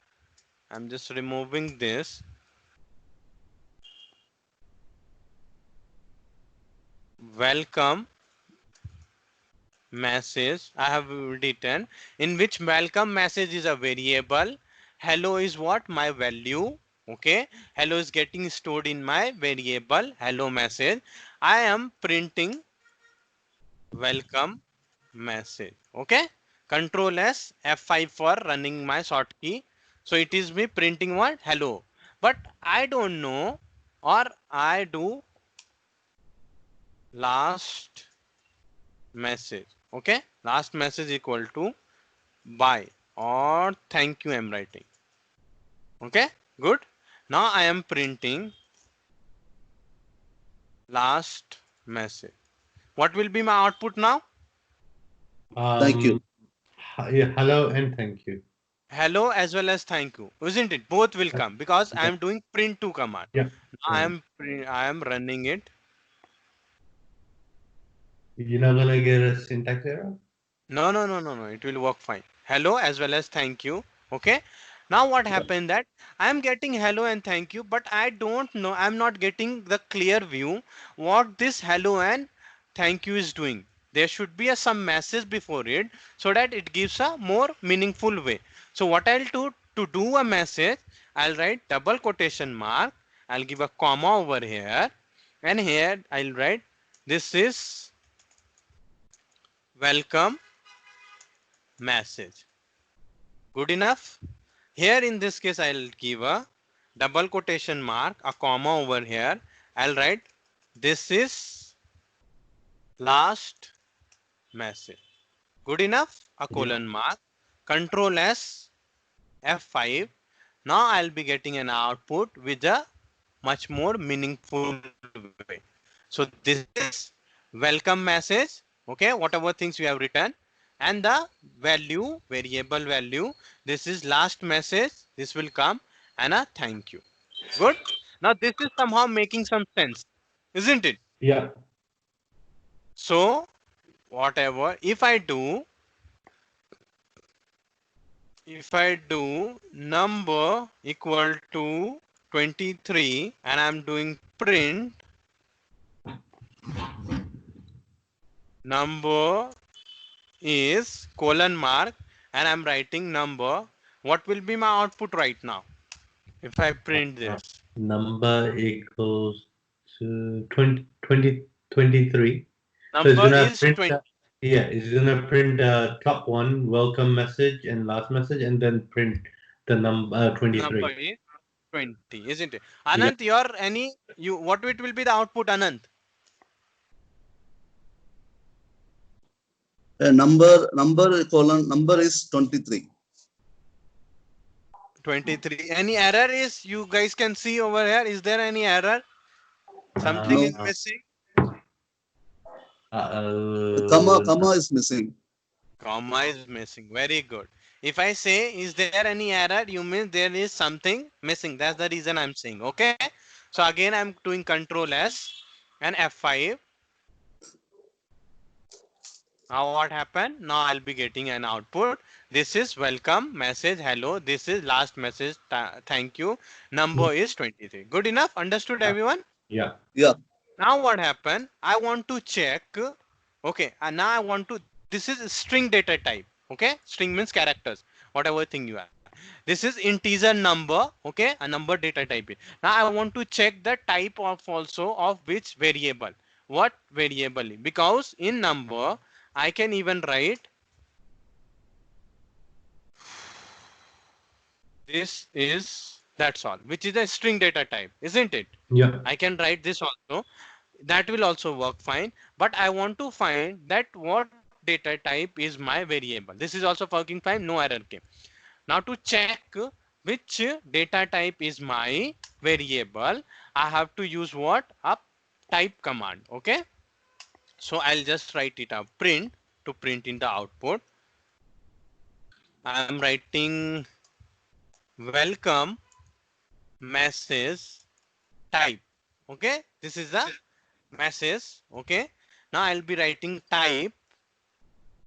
S1: I'm just removing this, welcome message I have written, in which welcome message is a variable, hello is what, my value. Okay, hello is getting stored in my variable hello message. I am printing welcome message. Okay, Control S F5 for running my shortcut. So it is me printing what, hello, but I don't know, or I do last message. Okay, last message equal to bye or thank you I'm writing. Okay, good. Now I am printing last message. What will be my output now?
S3: Thank you.
S2: Um, yeah, hello and thank you.
S1: Hello as well as thank you, isn't it? Both will
S2: Yeah.
S1: come because I
S2: Yeah.
S1: am doing print to command.
S2: Yeah.
S1: Now
S2: Right.
S1: I am running it.
S2: You're not gonna get a syntax error?
S1: No, no, no, no, no. It will work fine. Hello as well as thank you. Okay. Now what
S2: Yeah.
S1: happened that I am getting hello and thank you, but I don't know. I'm not getting the clear view what this hello and thank you is doing. There should be a some message before it so that it gives a more meaningful way. So what I'll do to do a message, I'll write double quotation mark. I'll give a comma over here, and here I'll write this is welcome message. Good enough. Here in this case, I'll give a double quotation mark, a comma over here. I'll write this is last message. Good enough. A
S2: Yeah.
S1: colon mark. Control S F5. Now I'll be getting an output with a much more meaningful way. So this is welcome message. Okay, whatever things we have written, and the value, variable value, this is last message, this will come, and a thank you. Good. Now this is somehow making some sense, isn't it?
S2: Yeah.
S1: So whatever, if I do number equal to 23 and I'm doing print number is colon mark and I'm writing number, what will be my output right now if I print
S2: Uh,
S1: this?
S2: number equals to 23. So it's
S1: Number
S2: gonna
S1: is
S2: print
S1: 20.
S2: yeah, it's gonna print top one welcome message and last message and then print the number
S1: Number
S2: 23.
S1: is 20, isn't it?
S2: Yeah.
S1: Anant, your any, you, what it will be the output, Anant?
S3: Number is 23.
S1: 23. Any error is you guys can see over here? Is there any error? Something is
S3: No.
S1: missing?
S3: Comma is missing.
S1: Comma is missing. Very good. If I say, is there any error? You mean there is something missing. That's the reason I'm saying. Okay. So again, I'm doing Control S and F5. Now what happened? Now I'll be getting an output. This is welcome message. Hello. This is last message. Thank you. Number is 23. Good enough. Understood, everyone?
S2: Yeah.
S3: Yeah.
S1: Now what happened? I want to check. Okay. And now I want to. This is string data type. Okay. String means characters. Whatever thing you have. This is integer number. Okay. A number data type. Now I want to check the type of also of which variable. What variable? Because in number I can even write this is that's all, which is a string data type, isn't it?
S2: Yeah.
S1: I can write this also. That will also work fine. But I want to find that what data type is my variable. This is also working fine. No error came. Now to check which data type is my variable, I have to use what? A type command. Okay. So I'll just write it up. Print to print in the output. I'm writing welcome message type. Okay. This is the message. Okay. Now I'll be writing type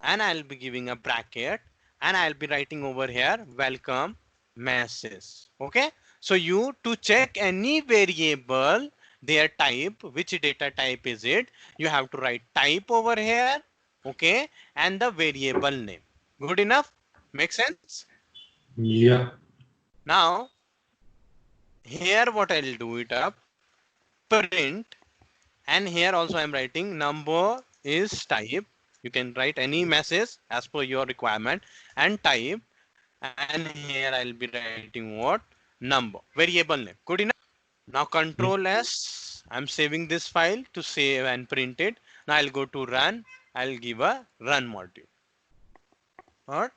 S1: and I'll be giving a bracket and I'll be writing over here welcome message. Okay. So you to check any variable their type, which data type is it, you have to write type over here. Okay. And the variable name. Good enough. Make sense?
S2: Yeah.
S1: Now here what I'll do it up print and here also I'm writing number is type. You can write any message as per your requirement and type, and here I'll be writing what? Number variable name. Good enough. Now
S2: Yeah.
S1: Control S, I'm saving this file to save and print it. Now I'll go to run. I'll give a run module. Alright.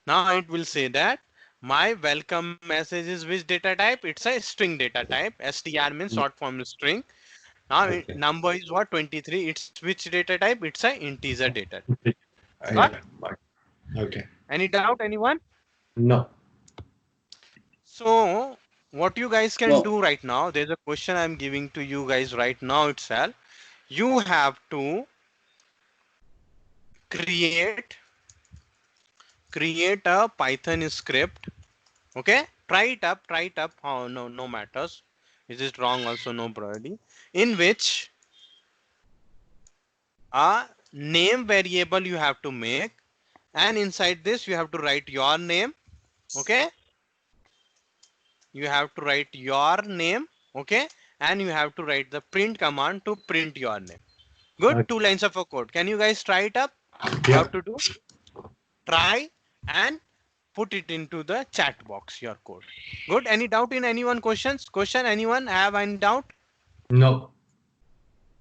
S1: Now it will say that my welcome message is which data type? It's a string data type. str means short form string. Now
S2: Okay.
S1: number is what? 23. It's which data type? It's a integer data. Got?
S2: Yeah. Right. Okay.
S1: Any doubt, anyone?
S2: No.
S1: So what you guys can
S3: No.
S1: do right now, there's a question I'm giving to you guys right now itself. You have to create create a Python script. Okay, try it up. Oh no, no matters. Is it wrong? Also no priority. In which a name variable you have to make, and inside this you have to write your name. Okay, you have to write your name. Okay, and you have to write the print command to print your name. Good,
S2: Okay.
S1: 2 lines of a code. Can you guys try it up? You
S2: Yeah.
S1: have to do try and put it into the chat box, your code. Good. Any doubt in anyone questions? Question, anyone have any doubt?
S2: No.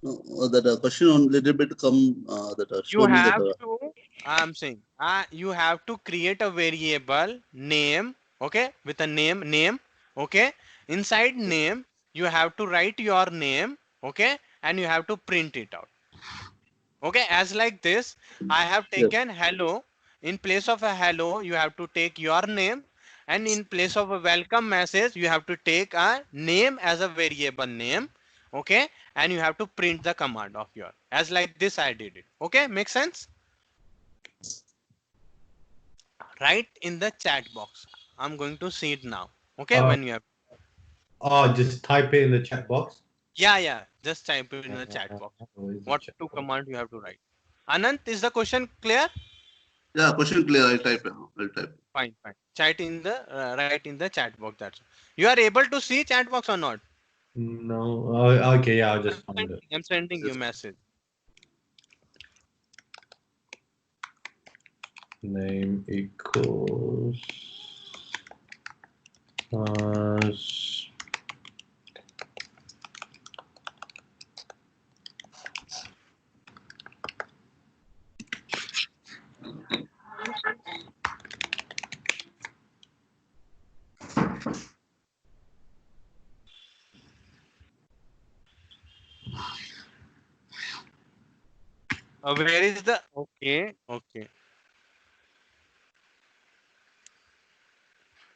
S3: No, that question on little bit come that
S1: You
S3: show me that
S1: have to, I'm saying, you have to create a variable name, okay, with a name, okay. Inside name, you have to write your name, okay, and you have to print it out. Okay, as like this, I have
S3: yes.
S1: taken hello. In place of a hello, you have to take your name, and in place of a welcome message, you have to take a name as a variable name. Okay, and you have to print the command of your as like this. I did it. Okay, make sense? Write in the chat box. I'm going to see it now. Okay,
S2: Uh,
S1: when you have
S2: just type it in the chat box.
S1: yeah, just type it in the chat box.
S2: Where is the
S1: What
S2: chat
S1: two
S2: box?
S1: command you have to write? Anant, is the question clear?
S3: Yeah, question clear. I'll type. I'll type.
S1: Fine, fine. Chat in the write in the chat box. That's all. You are able to see chat box or not?
S2: No. Okay. Yeah. I'll just find it.
S1: I'm sending you
S3: Yes.
S1: message.
S2: Name equals plus
S1: Where is the okay? Okay.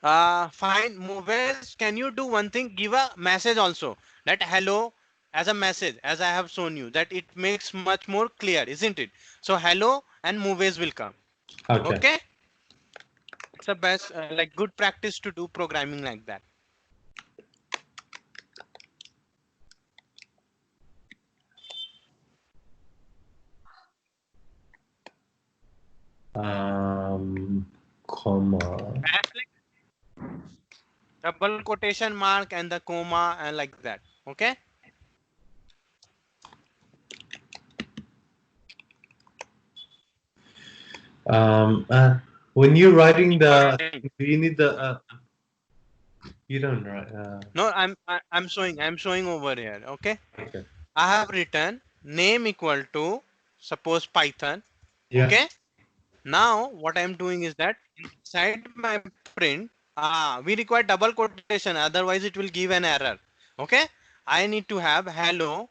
S1: Fine. Moves. Can you do one thing? Give a message also. That hello as a message, as I have shown you. That it makes much more clear, isn't it? So hello and moves will come.
S2: Okay.
S1: Okay. It's the best, like good practice to do programming like that.
S2: Comma.
S1: Double quotation mark and the comma and like that. Okay.
S2: When you're writing do you need the you don't write.
S1: No, I'm showing over here. Okay.
S2: Okay.
S1: I have written name equal to suppose Python.
S2: Yeah.
S1: Okay. Now what I'm doing is that inside my print, we require double quotation. Otherwise, it will give an error. Okay. I need to have hello,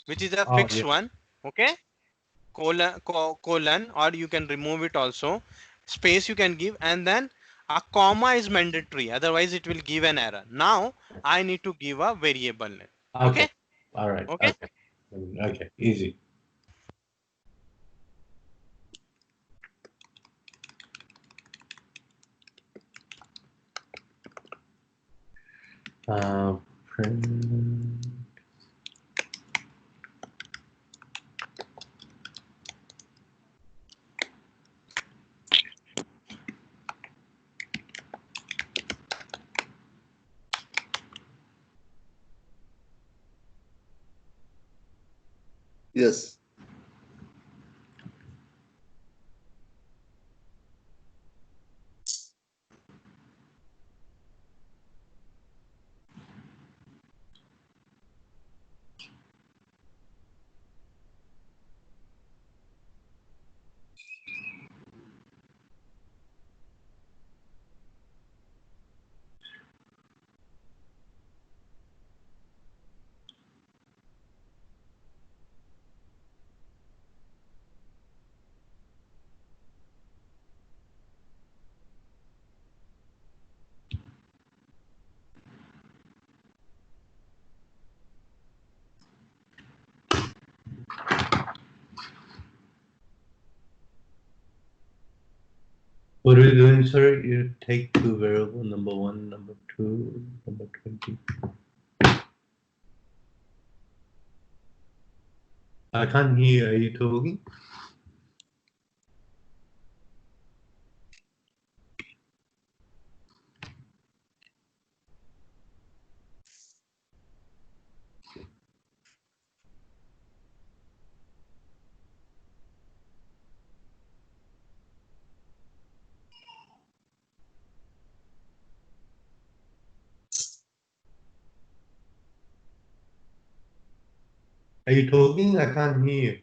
S1: which is a
S2: Oh
S1: fixed
S2: yeah.
S1: one. Okay. Colon, or you can remove it also. Space you can give, and then a comma is mandatory. Otherwise, it will give an error. Now I need to give a variable name.
S2: Okay.
S1: Okay.
S2: All right.
S1: Okay.
S2: Okay. Okay. Easy. Print.
S3: Yes.
S2: What are we doing, sir? You take two variable, number one, number two, number 20. I can't hear. Are you talking? Are you talking? I can't hear.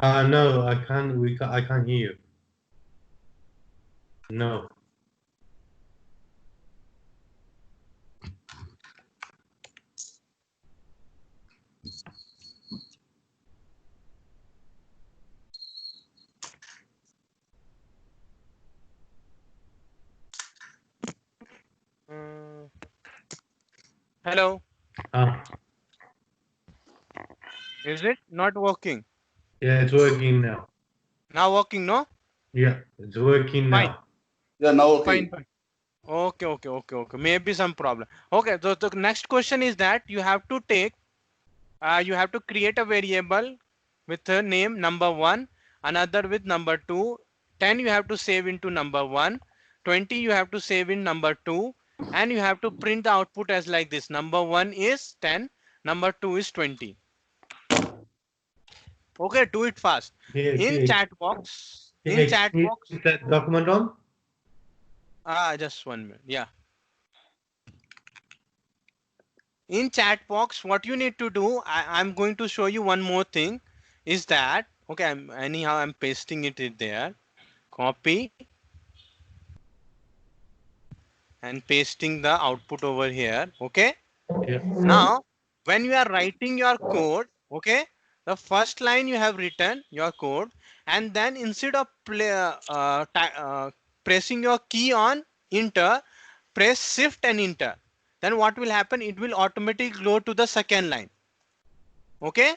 S2: No, I can't. I can't hear. No.
S1: Mm, hello.
S2: Ah,
S1: Is it not working?
S2: yeah, it's working now.
S1: Now working? No.
S2: Yeah, it's working
S1: Fine.
S2: now.
S3: Yeah, now
S1: Fine.
S3: okay.
S1: Fine. Okay. Maybe some problem. Okay. So the next question is that you have to take, you have to create a variable with a name number one, another with number two. 10 you have to save into number one. 20 you have to save in number 2, and you have to print the output as like this. Number 1 is 10, number 2 is 20. Okay, do it fast. In chat box,
S2: Is that document on?
S1: Just 1 minute. Yeah. In chat box, what you need to do, I'm going to show you one more thing, is that, okay, I'm pasting it in there. Copy and pasting the output over here. Okay.
S2: Yeah.
S1: Now, when you are writing your code, okay, the first line you have written your code, and then instead of pressing your key on enter, press shift and enter. Then what will happen? It will automatically go to the second line. Okay,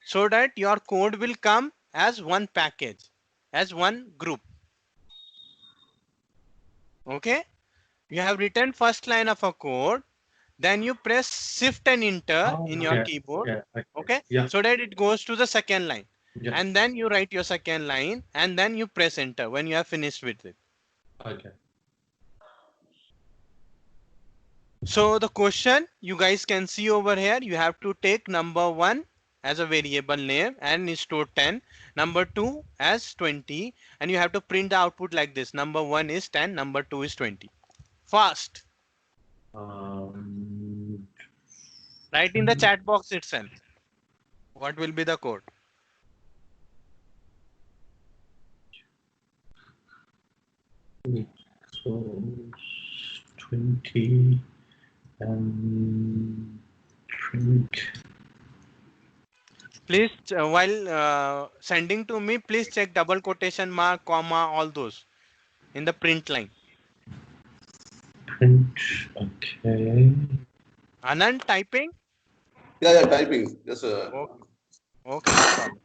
S1: so that your code will come as one package, as one group. Okay, you have written first line of a code, then you press shift and enter in your keyboard. Okay,
S2: Yeah.
S1: so that it goes to the second line,
S2: Yeah.
S1: and then you write your second line, and then you press enter when you have finished with it.
S2: Okay.
S1: So the question you guys can see over here, you have to take number 1 as a variable name and store 10, number 2 as 20, and you have to print the output like this. Number 1 is 10, number 2 is 20. Fast. Write in the chat box itself. What will be the code?
S2: So 20 and print.
S1: Please, while sending to me, please check double quotation mark, comma, all those in the print line.
S2: Print. Okay.
S1: Anand, typing?
S3: Yeah, typing. Yes, sir.
S1: Okay, okay, no problem.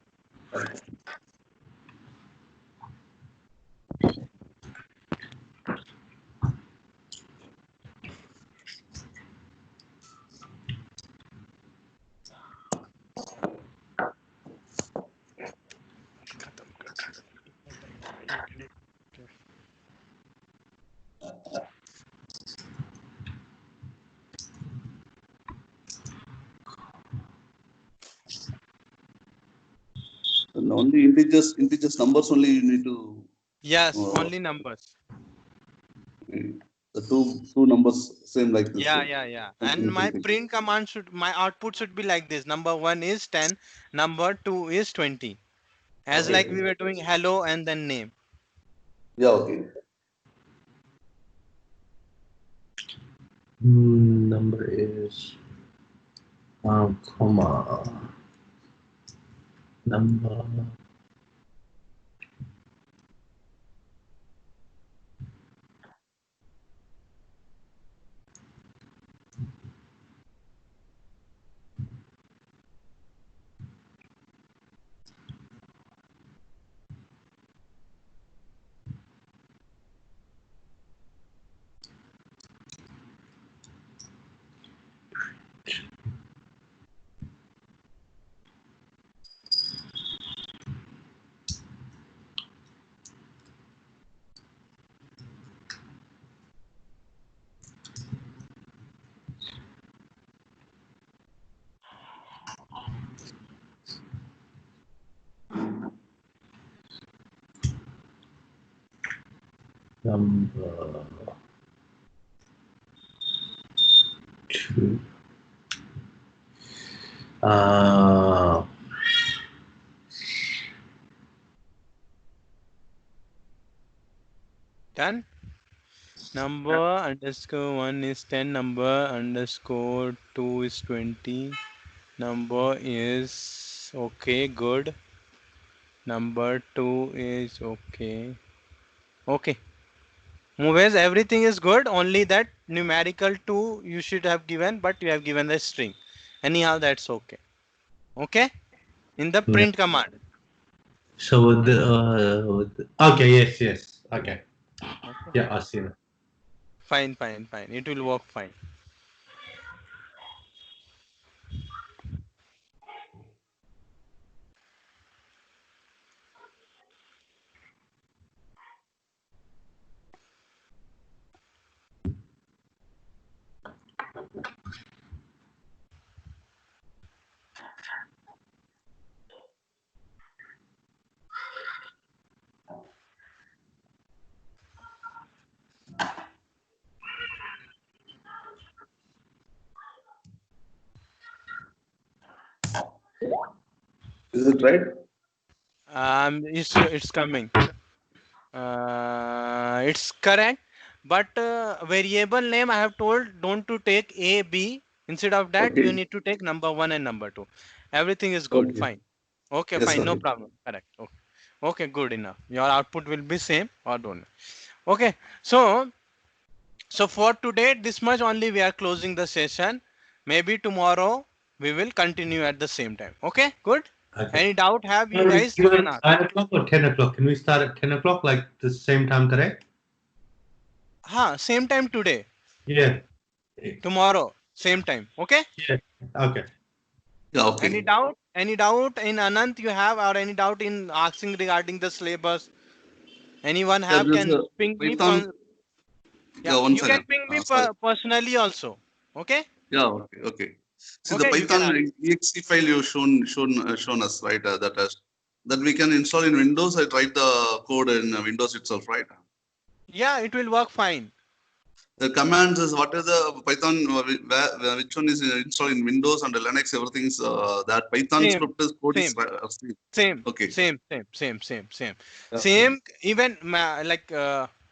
S3: And only integers numbers only you need to.
S1: Yes,
S3: Uh,
S1: only numbers.
S3: the two numbers same like this.
S1: Yeah. And my print command my output should be like this. Number 1 is 10, number 2 is 20. As like we were doing hello and then name.
S3: Yeah, okay.
S2: Number is comma number. Number 2.
S1: Done. Number underscore 1 is 10, number underscore 2 is 20. Number is okay, good. Number 2 is okay. Okay. Moves, everything is good. Only that numerical 2 you should have given, but you have given the string. Anyhow, that's okay. Okay. In the
S2: Yeah.
S1: print command.
S2: So okay, yes. Okay.
S1: Okay.
S2: Yeah, I see that.
S1: Fine. It will work fine.
S3: Is it right?
S1: It's coming. It's correct, but variable name I have told don't to take A, B. Instead of that, you
S3: Okay.
S1: need to take number 1 and number 2. Everything is good.
S3: Okay.
S1: Fine. Okay,
S3: Yes,
S1: fine. No
S3: okay.
S1: problem. Correct. Okay. Okay, good enough. Your output will be same or don't. Okay. So for today, this much only we are closing the session. Maybe tomorrow we will continue at the same time. Okay, good.
S2: Okay.
S1: Any doubt have you
S2: Sorry,
S1: guys?
S2: you
S1: You
S2: want
S1: can ask.
S2: 9 o'clock or 10 o'clock? Can we start at 10 o'clock like the same time today?
S1: Same time today.
S2: Yeah.
S1: Tomorrow, same time. Okay.
S2: Yeah. Okay.
S3: Yeah, okay.
S1: Any doubt? Any doubt in Anant you have, or any doubt in asking regarding the syllabus? Anyone
S3: Yeah,
S1: have?
S3: there's
S1: Can
S3: a
S1: ping me.
S3: Python.
S1: Yeah,
S3: Yeah, one
S1: you can
S3: second.
S1: ping me
S3: Sorry.
S1: personally also. Okay.
S3: Yeah, okay, okay. See the
S1: Okay, you can
S3: Python
S1: ask.
S3: exe file you shown us, right? That we can install in Windows. I write the code in Windows itself, right?
S1: Yeah, it will work fine.
S3: The commands is what is the Python, which one is installed in Windows and Linux, everything's that Python
S1: Same,
S3: script is code is
S1: same, same,
S3: okay.
S1: same, same, same, same, same.
S3: Yeah,
S1: Same. Even like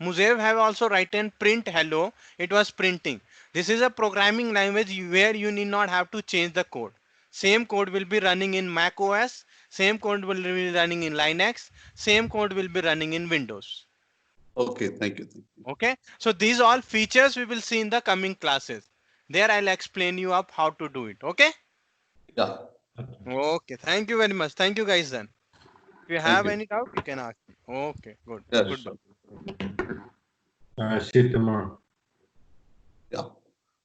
S1: Muzev have also written print hello. It was printing. This is a programming language where you need not have to change the code. Same code will be running in Mac OS. Same code will be running in Linux. Same code will be running in Windows.
S3: okay, thank you.
S1: Okay. So these all features we will see in the coming classes. There I'll explain you up how to do it. Okay.
S3: Yeah,
S1: Okay. Thank you very much. Thank you guys then. If you
S3: thank
S1: have
S3: you.
S1: any doubt, you can ask me. Okay, good.
S3: Yeah,
S1: Goodbye.
S3: sure.
S2: All right. See you tomorrow.
S3: Yeah.